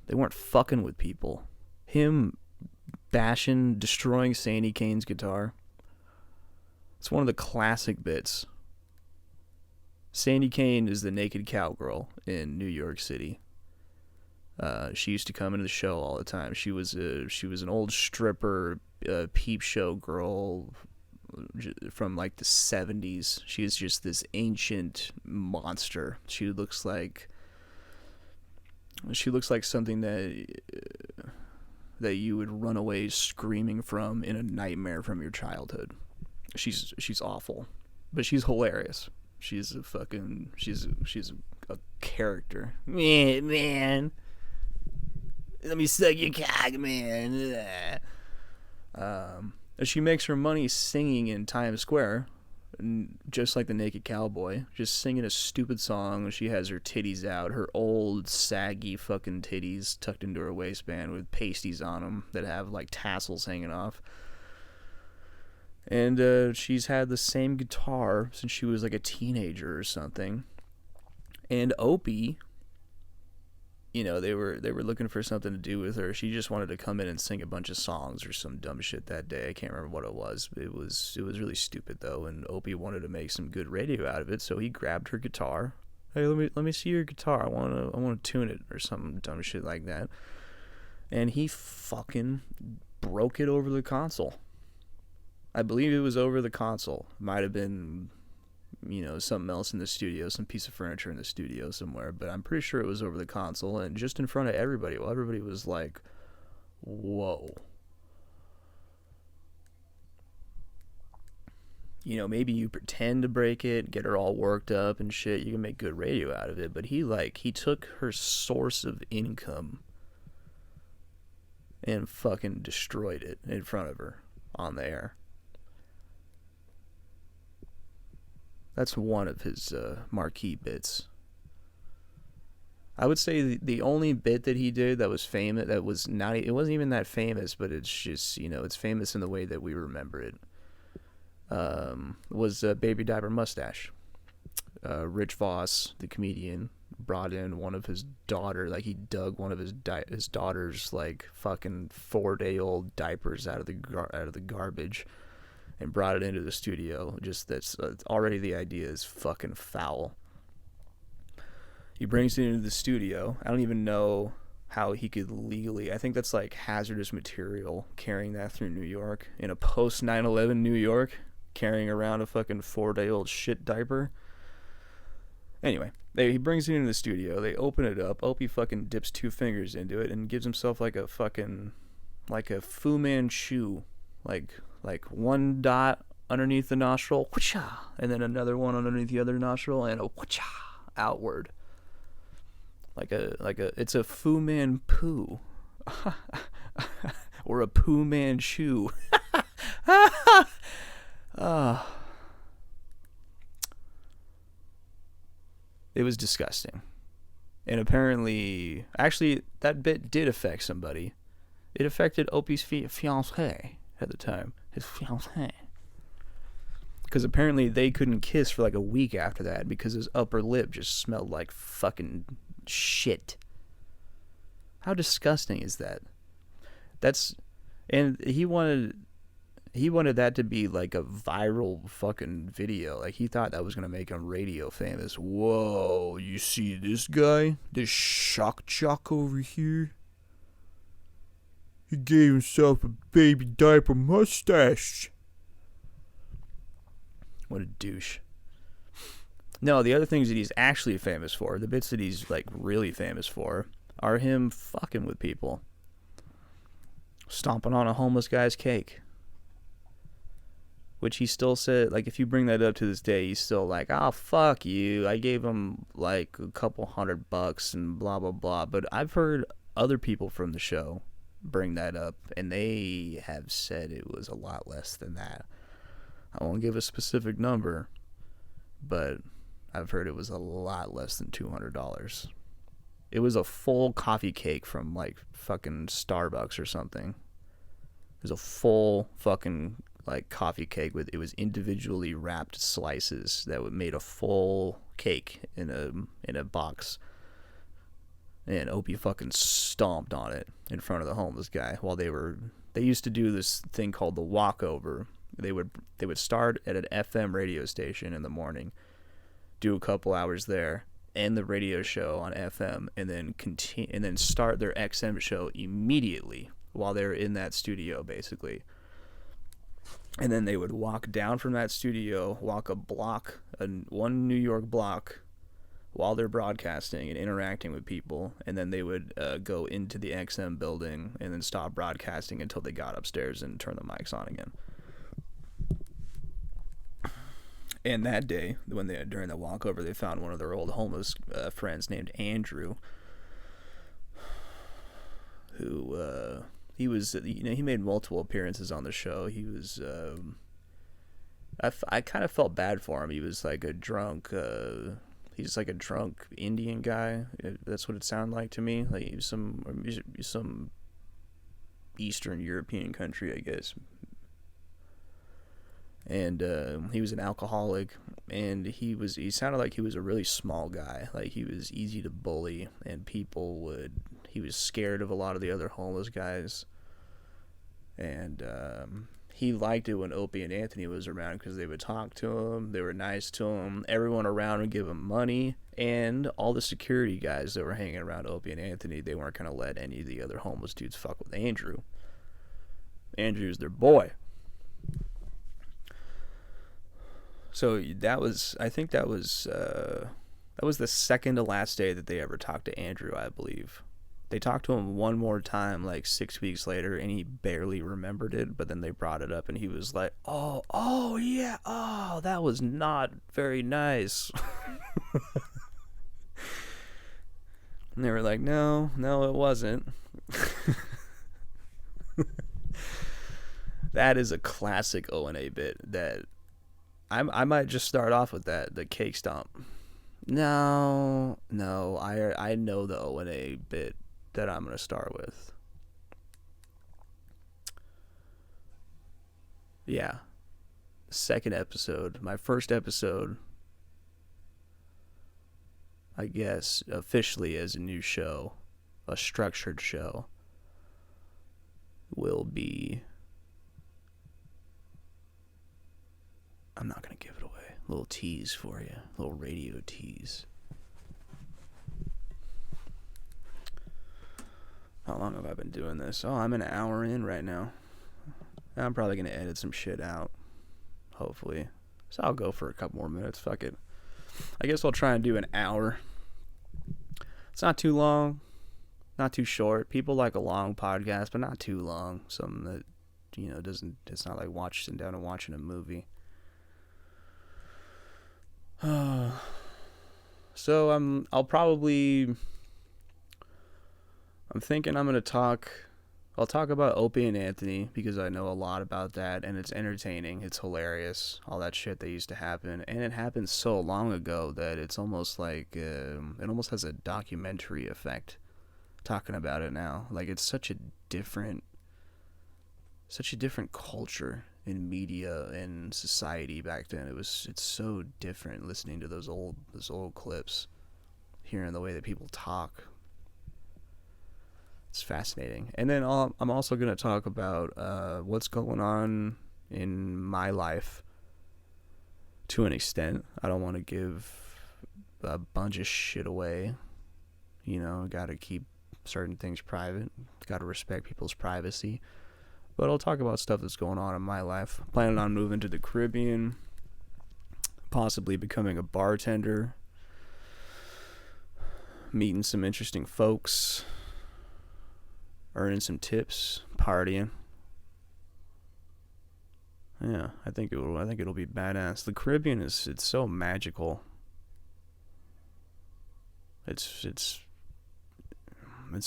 with people. Him bashing, destroying Sandy Kane's guitar. It's one of the classic bits. Sandy Kane is the naked cowgirl in New York City. She used to come into the show all the time. She was an old stripper, peep show girl from like the 70s. She is just this ancient monster. She looks like something that you would run away screaming from in a nightmare from your childhood. She's awful, but she's hilarious. She's a character. Man. Let me suck your cock, man. She makes her money singing in Times Square, just like the Naked Cowboy, just singing a stupid song. She has her titties out, her old saggy fucking titties tucked into her waistband with pasties on them that have like tassels hanging off. And she's had the same guitar since she was like a teenager or something. And Opie, you know, they were looking for something to do with her. She just wanted to come in and sing a bunch of songs or some dumb shit that day. I can't remember what it was. It was really stupid though, and Opie wanted to make some good radio out of it, so he grabbed her guitar. Hey, let me see your guitar. I want to tune it or some dumb shit like that. And he fucking broke it over the console. I believe it was over the console. Might have been, you know, something else in the studio, some piece of furniture in the studio somewhere, but I'm pretty sure it was over the console and just in front of everybody. Well, everybody was like, whoa. You know, maybe you pretend to break it, get her all worked up and shit. You can make good radio out of it. But he took her source of income and fucking destroyed it in front of her on the air. That's one of his marquee bits. I would say the only bit that he did that was famous, that was not, it wasn't even that famous, but it's just, you know, it's famous in the way that we remember it, was Baby Diaper Mustache. Rich Voss, the comedian, brought in one of his daughter, like he dug one of his daughter's like fucking 4-day-old diapers out of the garbage and brought it into the studio. Just that's already the idea is fucking foul. He brings it into the studio. I don't even know how he could legally, I think that's like hazardous material, carrying that through New York in a post 9/11 New York, carrying around a fucking 4-day-old shit diaper. Anyway, he brings it into the studio. They open it up. Opie fucking dips 2 fingers into it and gives himself like a fucking, like a Fu Manchu, like one dot underneath the nostril, whoocha, and then another one underneath the other nostril, and a whoocha outward. Like a, it's a Fu Man Poo, or a Poo Manchu. It was disgusting. And apparently, actually, that bit did affect somebody. It affected Opie's fiancé at the time. His fiancé. Because apparently they couldn't kiss for like a week after that because his upper lip just smelled like fucking shit. How disgusting is that? And he wanted that to be like a viral fucking video. Like he thought that was gonna make him radio famous. Whoa, you see this guy? This shock jock over here? He gave himself a baby diaper mustache. What a douche. No, the other things that he's actually famous for, the bits that he's like really famous for, are him fucking with people. Stomping on a homeless guy's cake. Which he still said, like, if you bring that up to this day, he's still like, oh, fuck you. I gave him, like, a couple $100 and blah, blah, blah. But I've heard other people from the show bring that up, and they have said it was a lot less than that. I won't give a specific number, but I've heard it was a lot less than $200. It was a full coffee cake from, like, fucking Starbucks or something. It was a full fucking like coffee cake with, it was individually wrapped slices that made a full cake in a box, and Opie fucking stomped on it in front of the homeless guy while they used to do this thing called the walkover. They would start at an FM radio station in the morning, do a couple hours there, end the radio show on FM, and then start their XM show immediately while they're in that studio basically. And then they would walk down from that studio, walk a block, one New York block, while they're broadcasting and interacting with people. And then they would go into the XM building and then stop broadcasting until they got upstairs and turned the mics on again. And that day, during the walkover, they found one of their old homeless friends named Andrew, who... he was, he made multiple appearances on the show. He was, I kind of felt bad for him. He was like a drunk, he's like a drunk Indian guy. That's what it sounded like to me. Like he was some Eastern European country, I guess. And he was an alcoholic, and he sounded like he was a really small guy. Like he was easy to bully, and he was scared of a lot of the other homeless guys. And he liked it when Opie and Anthony was around because they would talk to him, they were nice to him, everyone around would give him money, and all the security guys that were hanging around Opie and Anthony, they weren't going to let any of the other homeless dudes fuck with Andrew. Andrew's their boy. So I think that was the second to last day that they ever talked to Andrew, I believe. They talked to him one more time like 6 weeks later, and he barely remembered it, but then they brought it up and he was like, oh yeah, oh, that was not very nice. And they were like, no, it wasn't. That is a classic O&A bit that I might just start off with that, the cake stomp. No, I know the O&A bit that I'm going to start with. Yeah. Second episode. My first episode, I guess, officially as a new show, a structured show, will be... I'm not going to give it away. A little tease for you. A little radio tease. How long have I been doing this? Oh, I'm an hour in right now. I'm probably going to edit some shit out. Hopefully. So I'll go for a couple more minutes. Fuck it. I guess I'll try and do an hour. It's not too long. Not too short. People like a long podcast, but not too long. Something that, doesn't... It's not like sitting down and watching a movie. So I'm thinking I'm going to talk I'll talk about Opie and Anthony because I know a lot about that, and it's entertaining, it's hilarious, all that shit that used to happen, and it happened so long ago that it's almost like, it almost has a documentary effect talking about it now. Like, it's such a different culture in media and society back then. It's so different listening to those old clips, hearing the way that people talk. It's fascinating. And then I'm also going to talk about what's going on in my life to an extent. I don't want to give a bunch of shit away. Got to keep certain things private. Got to respect people's privacy. But I'll talk about stuff that's going on in my life. Planning on moving to the Caribbean, possibly becoming a bartender, meeting some interesting folks, earning some tips, partying. Yeah, I think it'll be badass. The Caribbean it's so magical. It's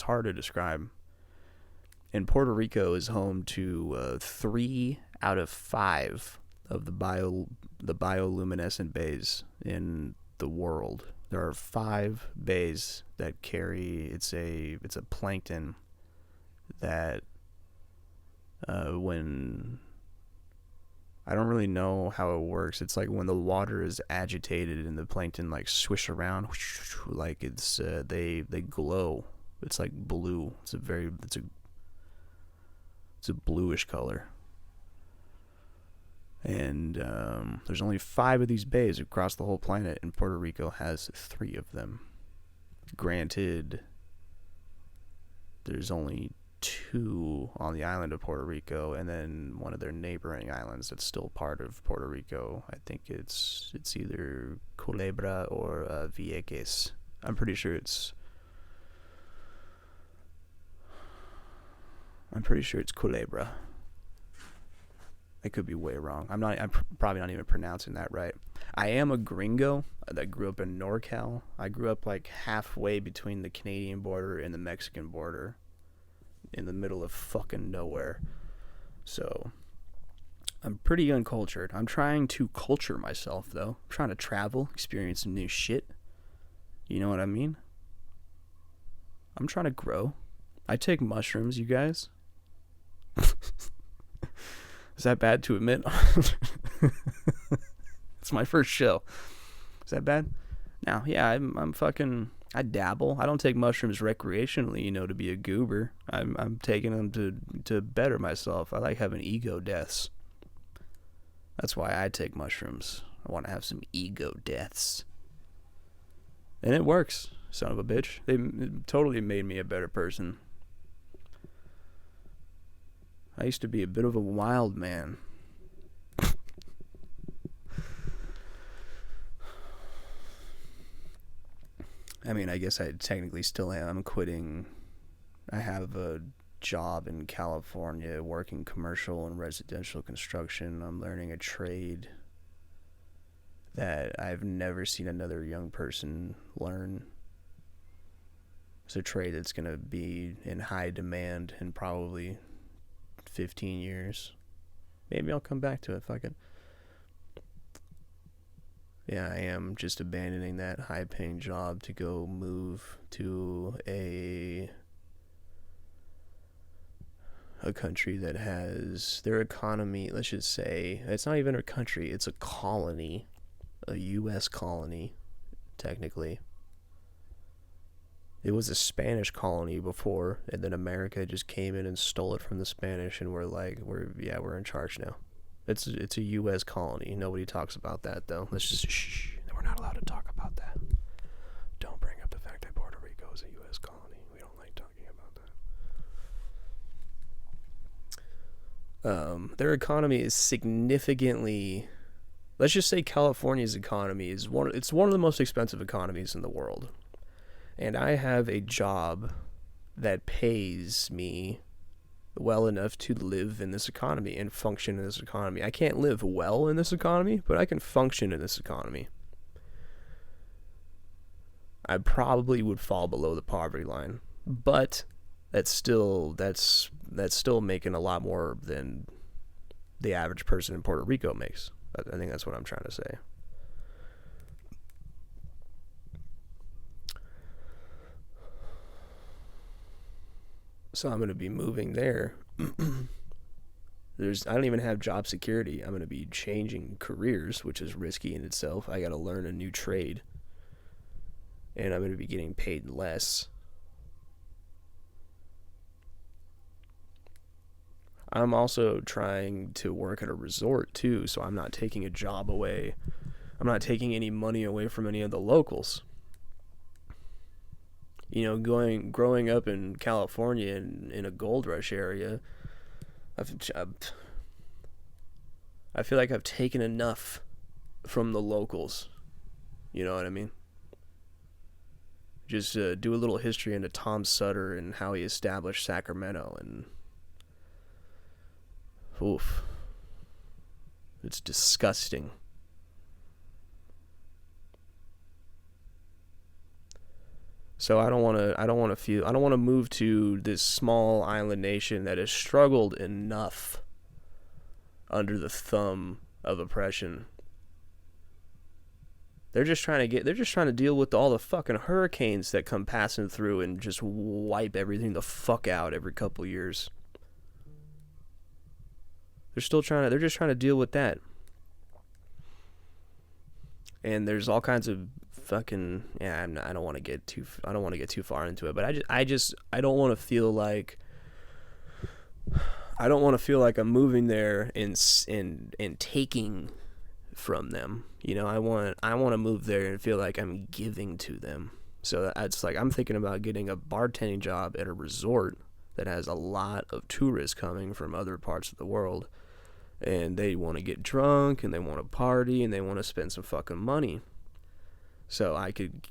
hard to describe. And Puerto Rico is home to 3 out of 5 of the bioluminescent bays in the world. There are 5 bays that carry it's a plankton that when I don't really know how it works. It's like when the water is agitated and the plankton like swish around, like it's they glow. It's like blue. It's a bluish color. And there's only 5 of these bays across the whole planet, and Puerto Rico has 3 of them. Granted, there's only 2 on the island of Puerto Rico, and then one of their neighboring islands that's still part of Puerto Rico. I think it's either Culebra or Vieques. I'm pretty sure it's Culebra. I could be way wrong. I'm probably not even pronouncing that right. I am a gringo that grew up in NorCal. I grew up like halfway between the Canadian border and the Mexican border, in the middle of fucking nowhere. So I'm pretty uncultured. I'm trying to culture myself, though. I'm trying to travel, experience some new shit. You know what I mean? I'm trying to grow. I take mushrooms, you guys. Is that bad to admit? It's my first show. Is that bad? Now, yeah, I'm fucking... I dabble. I don't take mushrooms recreationally, to be a goober. I'm taking them to better myself. I like having ego deaths. That's why I take mushrooms. I want to have some ego deaths. And it works, son of a bitch. It totally made me a better person. I used to be a bit of a wild man. I mean, I guess I technically still am. I'm quitting I have a job in California working commercial and residential construction. I'm learning a trade that I've never seen another young person learn. It's a trade that's going to be in high demand in probably 15 years. Maybe I'll come back to it if I can. Yeah, I am just abandoning that high-paying job to go move to a country that has their economy, let's just say, it's not even a country, it's a colony, a U.S. colony, technically. It was a Spanish colony before, and then America just came in and stole it from the Spanish, and we're in charge now. It's a U.S. colony. Nobody talks about that, though. Let's just shh. We're not allowed to talk about that. Don't bring up the fact that Puerto Rico is a U.S. colony. We don't like talking about that. Their economy is significantly. Let's just say California's economy is one of the most expensive economies in the world. And I have a job that pays me well enough to live in this economy and function in this economy. I can't live well in this economy, but I can function in this economy. I probably would fall below the poverty line, but that's still making a lot more than the average person in Puerto Rico makes. I think that's what I'm trying to say. So I'm going to be moving there. I don't even have job security. I'm going to be changing careers, which is risky in itself. I got to learn a new trade. And I'm going to be getting paid less. I'm also trying to work at a resort too, so I'm not taking a job away. I'm not taking any money away from any of the locals. You know, growing up in California in a gold rush area, I feel like I've taken enough from the locals. You know what I mean? Just do a little history into Tom Sutter and how he established Sacramento, and oof, it's disgusting. So I don't want to move to this small island nation that has struggled enough under the thumb of oppression. They're just trying to deal with all the fucking hurricanes that come passing through and just wipe everything the fuck out every couple years. They're just trying to deal with that. And there's all kinds of fucking, I don't want to get too far into it, but I don't want to feel like I'm moving there and taking from them. You know, I want to move there and feel like I'm giving to them. So it's like I'm thinking about getting a bartending job at a resort that has a lot of tourists coming from other parts of the world, and they want to get drunk and they want to party and they want to spend some fucking money. So I could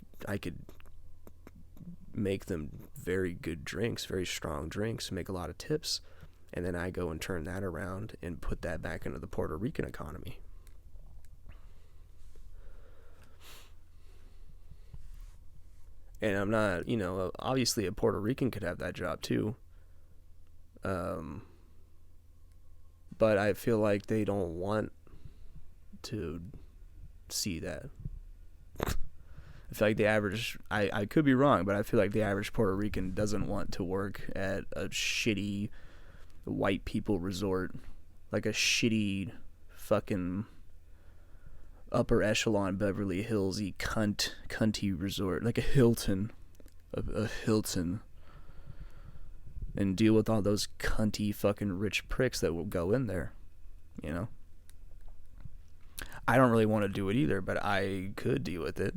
make them very good drinks, very strong drinks, make a lot of tips, and then I go and turn that around and put that back into the Puerto Rican economy. And I'm not, obviously a Puerto Rican could have that job too. But I feel like they don't want to see that. I feel like the average, I could be wrong, but I feel like the average Puerto Rican doesn't want to work at a shitty white people resort, like a shitty fucking upper echelon Beverly Hills-y cunty resort, like a Hilton, and deal with all those cunty fucking rich pricks that will go in there, you know? I don't really want to do it either, but I could deal with it.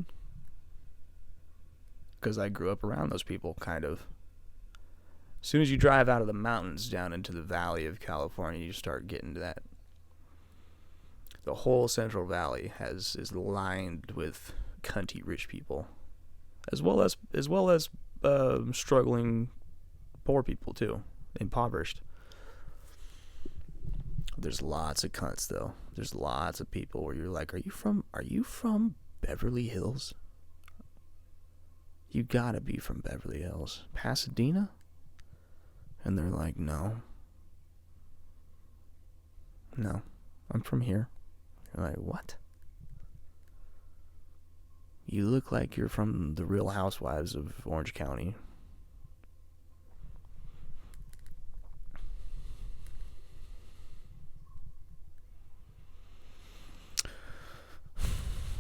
Because I grew up around those people, kind of. As soon as you drive out of the mountains down into the valley of California, you start getting to that. The whole Central Valley is lined with cunty rich people, as well as struggling poor people too, impoverished. There's lots of cunts though. There's lots of people where you're like, are you from Beverly Hills? You gotta be from Beverly Hills. Pasadena? And they're like, no, I'm from here. You're like, what? You look like you're from the Real Housewives of Orange County.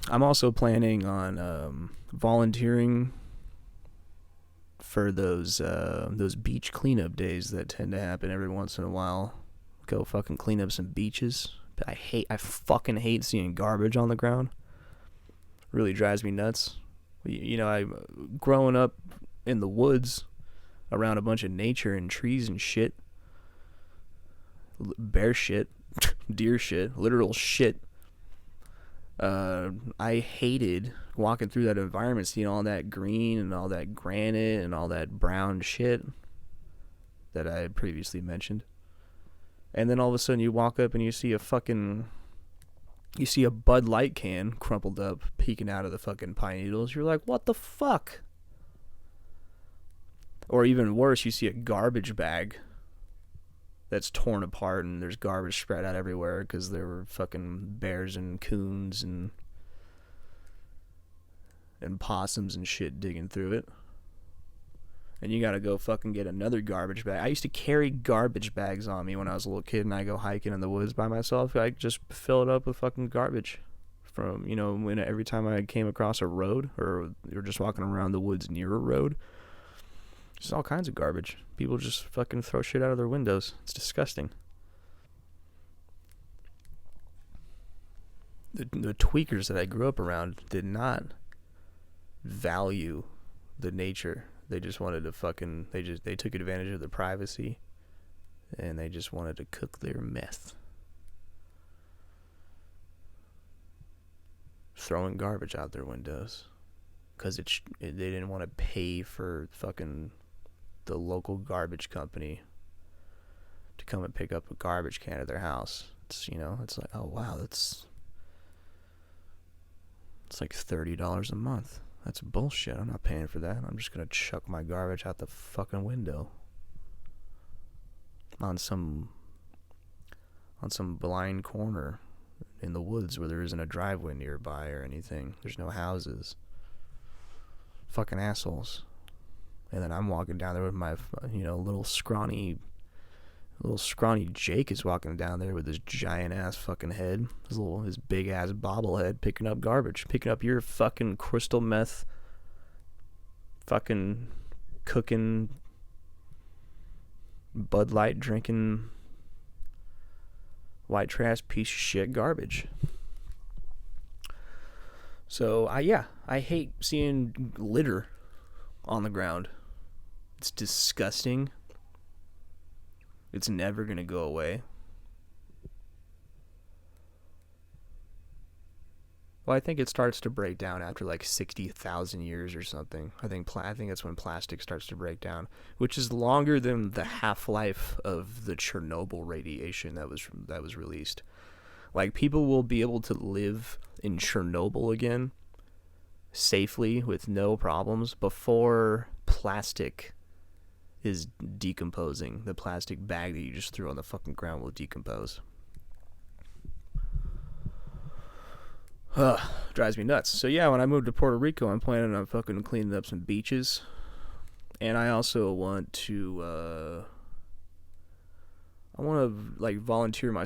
I'm also planning on volunteering for those beach cleanup days that tend to happen every once in a while. Go fucking clean up some beaches. I fucking hate seeing garbage on the ground. Really drives me nuts. You know, I growing up in the woods around a bunch of nature and trees and shit, bear shit, deer shit, literal shit. I hated walking through that environment, seeing all that green and all that granite and all that brown shit that I had previously mentioned. And then all of a sudden you walk up and you see a Bud Light can crumpled up peeking out of the fucking pine needles. You're like, what the fuck? Or even worse, you see a garbage bag that's torn apart and there's garbage spread out everywhere because there were fucking bears and coons and possums and shit digging through it. And you gotta go fucking get another garbage bag. I used to carry garbage bags on me when I was a little kid and I go hiking in the woods by myself. I just fill it up with fucking garbage from, every time I came across a road or you're just walking around the woods near a road. Just all kinds of garbage. People just fucking throw shit out of their windows. It's disgusting. The tweakers that I grew up around did not value the nature. They just wanted to fucking, they took advantage of the privacy and they just wanted to cook their meth. Throwing garbage out their windows because they didn't want to pay for fucking the local garbage company to come and pick up a garbage can at their house. It's like, oh wow, it's like $30 a month. That's bullshit. I'm not paying for that. I'm just gonna chuck my garbage out the fucking window on some blind corner in the woods where there isn't a driveway nearby or anything. There's no houses. Fucking assholes. And then I'm walking down there with my, little scrawny Jake is walking down there with his giant ass fucking head, his big ass bobblehead, picking up garbage, picking up your fucking crystal meth, fucking cooking, Bud Light drinking, white trash piece of shit garbage. So I hate seeing litter on the ground. It's disgusting. It's never gonna go away. Well, I think it starts to break down after like 60,000 years or something. I think that's when plastic starts to break down, which is longer than the half-life of the Chernobyl radiation that was released. Like, people will be able to live in Chernobyl again safely with no problems before plastic is decomposing. The plastic bag that you just threw on the fucking ground will decompose. Drives me nuts. So yeah, when I moved to Puerto Rico, I'm planning on fucking cleaning up some beaches. And I also want to like volunteer my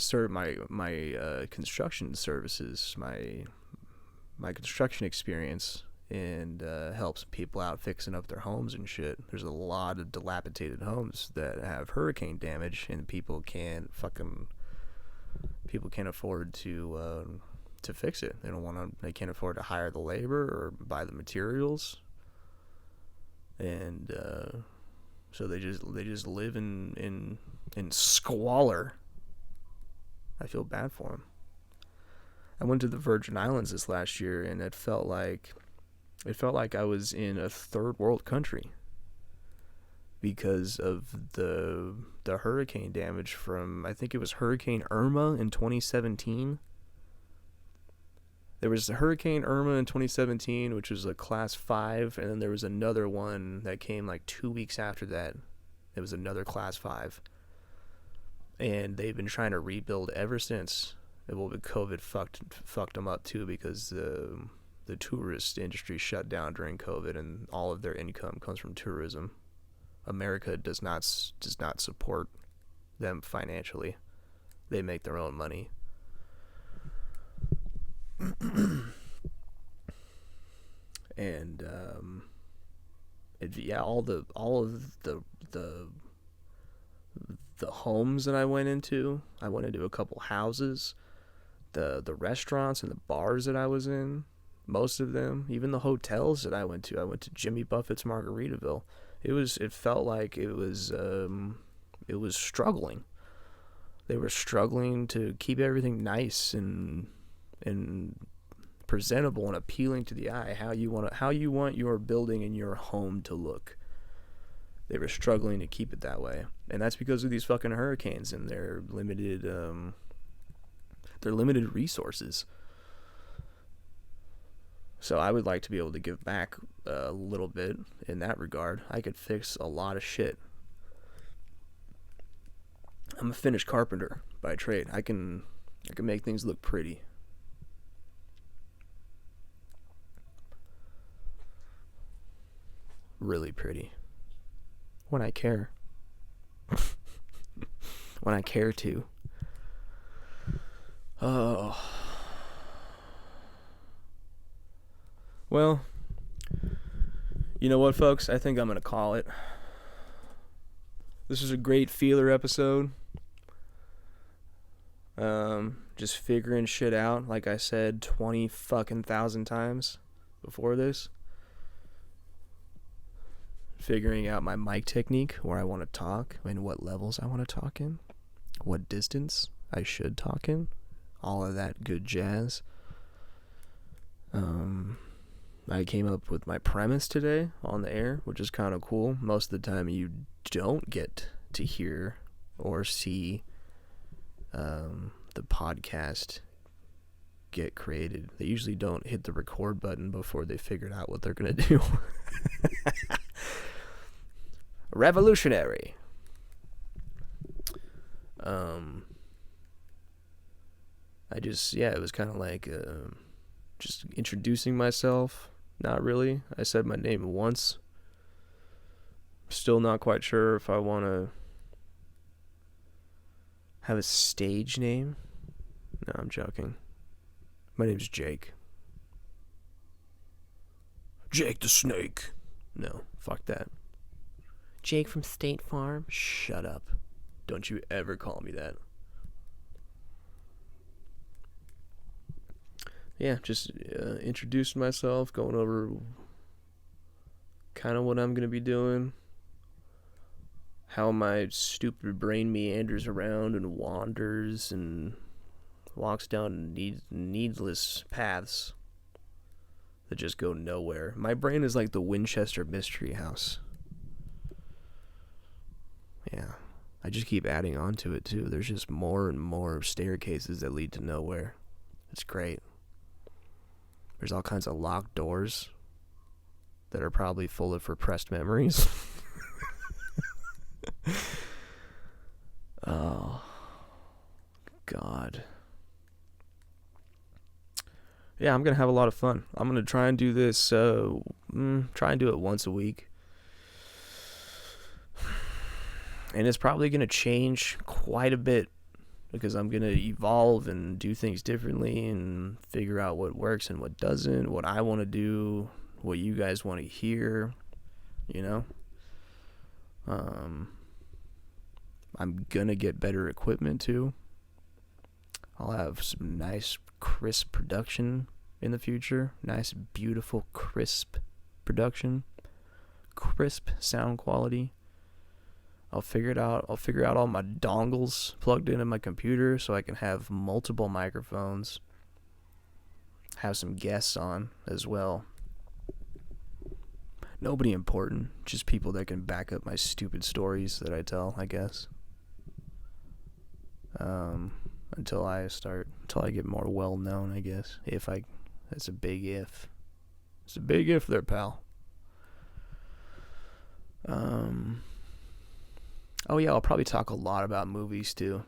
construction services, my construction experience, and help some people out fixing up their homes and shit. There's a lot of dilapidated homes that have hurricane damage, and people can't afford to fix it. They can't afford to hire the labor or buy the materials, and so they just live in squalor. I feel bad for them. I went to the Virgin Islands this last year, and it felt like I was in a third world country. because of the hurricane damage from, I think it was Hurricane Irma in 2017. There was Hurricane Irma in 2017, which was a class 5, and then there was another one that came like 2 weeks after that. It was another class 5. And they've been trying to rebuild ever since. Well, COVID fucked them up too, because the tourist industry shut down during COVID, and all of their income comes from tourism. America does not support them financially. They make their own money. And all of the homes that I went into a couple houses, the restaurants and the bars that I was in, most of them, even the hotels that I went to Jimmy Buffett's Margaritaville. It felt like it was struggling. They were struggling to keep everything nice and presentable and appealing to the eye, how you want your building and your home to look. They were struggling to keep it that way, and that's because of these fucking hurricanes and their limited resources. So I would like to be able to give back a little bit in that regard. I could fix a lot of shit. I'm a finished carpenter by trade. I can make things look pretty. Really pretty. When I care. When I care to. Oh. Well, you know what, folks? I think I'm going to call it. This is a great feeler episode. Just figuring shit out, like I said 20 fucking thousand times before this. Figuring out my mic technique, where I want to talk, and what levels I want to talk in, what distance I should talk in, all of that good jazz. I came up with my premise today on the air, which is kind of cool. Most of the time you don't get to hear or see the podcast get created. They usually don't hit the record button before they figured out what they're going to do. Revolutionary. It was kind of like just introducing myself. Not really. I said my name once. Still not quite sure if I want to have a stage name. No, I'm joking. My name's Jake. Jake the Snake. No, fuck that. Jake from State Farm? Shut up. Don't you ever call me that. Yeah, just introducing myself, going over kind of what I'm going to be doing, how my stupid brain meanders around and wanders and walks down needless paths that just go nowhere. My brain is like the Winchester Mystery House. Yeah, I just keep adding on to it too. There's just more and more staircases that lead to nowhere. It's great. There's all kinds of locked doors that are probably full of repressed memories. Oh, God. Yeah, I'm going to have a lot of fun. I'm going to try and do this, try and do it once a week. And it's probably going to change quite a bit, because I'm going to evolve and do things differently and figure out what works and what doesn't, what I want to do, what you guys want to hear, you know? I'm going to get better equipment too. I'll have some nice, crisp production in the future. Nice, beautiful, crisp production. Crisp sound quality. I'll figure it out. I'll figure out all my dongles plugged into my computer so I can have multiple microphones. Have some guests on as well. Nobody important, just people that can back up my stupid stories that I tell, I guess. Until I get more well known, I guess. That's a big if. It's a big if there, pal. Oh yeah, I'll probably talk a lot about movies too.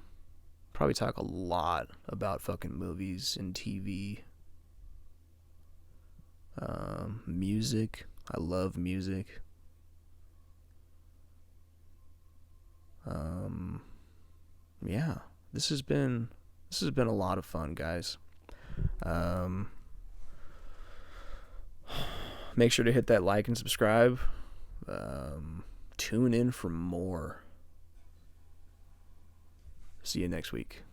Probably talk a lot about fucking movies and TV. Music. I love music. Yeah. This has been a lot of fun, guys. Make sure to hit that like and subscribe. Tune in for more. See you next week.